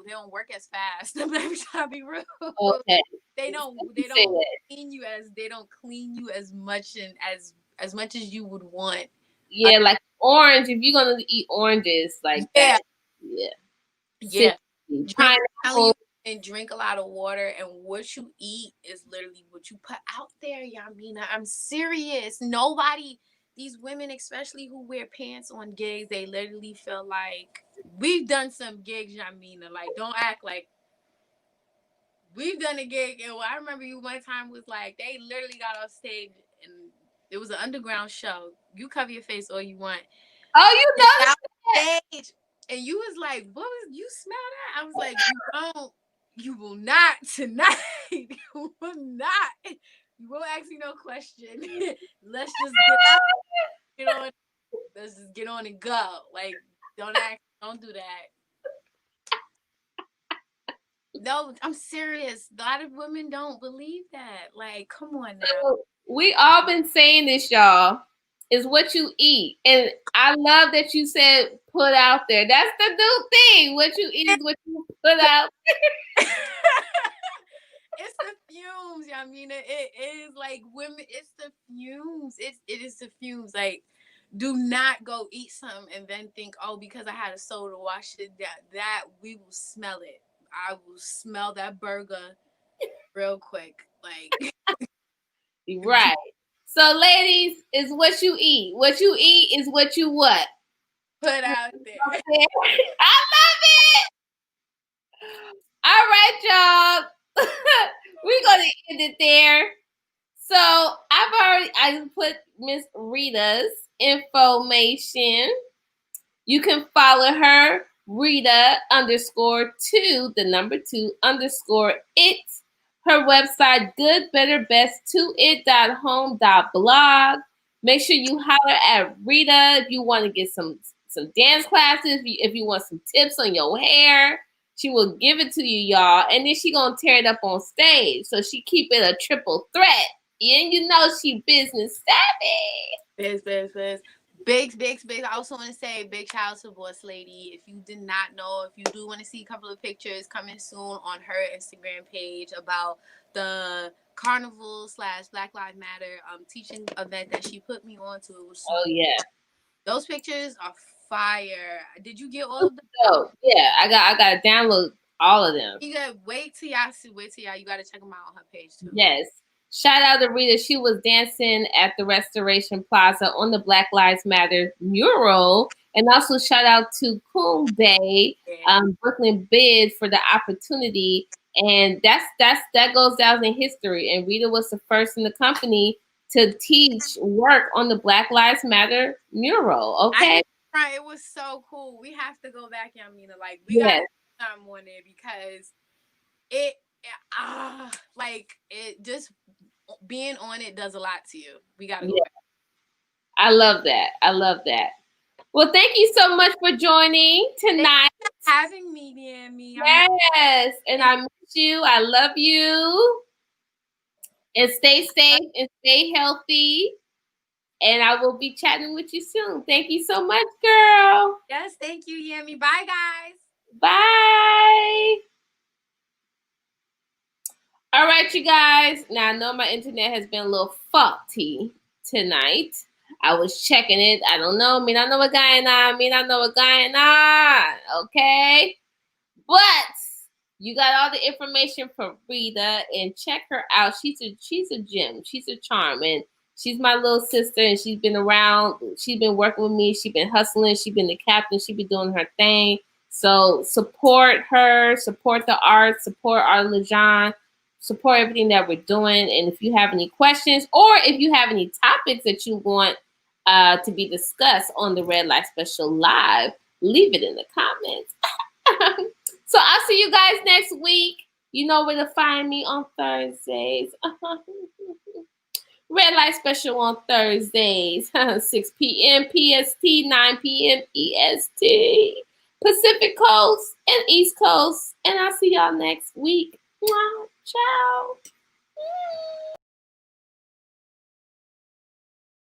don't work as fast. I'm trying to be real. okay. They You don't say that. clean you as much and as much as you would want. Yeah, like orange. If you're gonna eat oranges like Yeah, that, yeah. yeah. Citrusy. Telling you, Pineapple. and drink a lot of water, and what you eat is literally what you put out there, Yaminah. I'm serious. Nobody, these women, especially who wear pants on gigs, they literally feel like we've done some gigs, Yaminah. Like, don't act like we've done a gig. And I remember you one time was like, they literally got off stage and it was an underground show. You cover your face all you want. Oh, you know Out that. stage, and you was like, "What was you smell that?" I was like, you will not tonight. You will not. You won't ask me no question. Let's just get on. Let's just get on and go. Like, don't do that. No, I'm serious. A lot of women don't believe that. Like, come on now. So, we all been saying this, y'all. Is what you eat, and I love that you said put out there. That's the new thing. What you eat is what you put out. It's the fumes, Yaminah. It is like women. It's the fumes. It is the fumes. Like, do not go eat something and then think, oh, because I had a soda, wash it down. That we will smell it. I will smell that burger real quick. Like, Right. So, ladies, is what you eat. What you eat is what you what? put out there. I love it. All right, y'all. We're gonna end it there. So I put Miss Rita's information. You can follow her, Rita _2, the number 2 _ it. Her website, good, better, best, to it.home.blog. Make sure you holler at Rita if you want to get some dance classes, if you want some tips on your hair. She will give it to you, y'all. And then she going to tear it up on stage. So she keep it a triple threat. And you know she business savvy. Biz. Big. I also want to say big shout out to Boss Lady. If you did not know, if you do want to see a couple of pictures coming soon on her Instagram page about the carnival / Black Lives Matter teaching event that she put me on to. It was so Oh, yeah. Those pictures are fire. Did you get all of them? Oh, yeah. I got to download all of them. You gotta wait till y'all. You gotta check them out on her page too. Yes. Shout out to Rita. She was dancing at the Restoration Plaza on the Black Lives Matter mural. And also shout out to Coon Bay, Brooklyn Bid for the opportunity. And that goes down in history. And Rita was the first in the company to teach work on the Black Lives Matter mural. Okay. Right, it was so cool. We have to go back, Yaminah. Like, we got time on there because it just being on it does a lot to you. We gotta go back. I love that. Well, thank you so much for joining tonight. Thank you for having me, Yami. Yes, and I miss you. I love you. And stay safe and stay healthy. And I will be chatting with you soon. Thank you so much, girl. Yes, thank you, Yami. Bye, guys. Bye. All right, you guys. Now, I know my internet has been a little faulty tonight. I was checking it. I don't know. Me not know what's going on. Okay? But you got all the information from Rita, and check her out. She's a gem. She's a charm, and she's my little sister, and she's been around. She's been working with me. She's been hustling. She's been the captain. She's been doing her thing. So support her. Support the art. Support our Legohn. Support everything that we're doing. And if you have any questions, or if you have any topics that you want to be discussed on the Red Light Special Live, leave it in the comments. So I'll see you guys next week. You know where to find me on Thursdays. Red Red Light Special on Thursdays, 6 p.m. PST, 9 p.m. EST, Pacific Coast and East Coast. And I'll see y'all next week. Mwah. Ciao.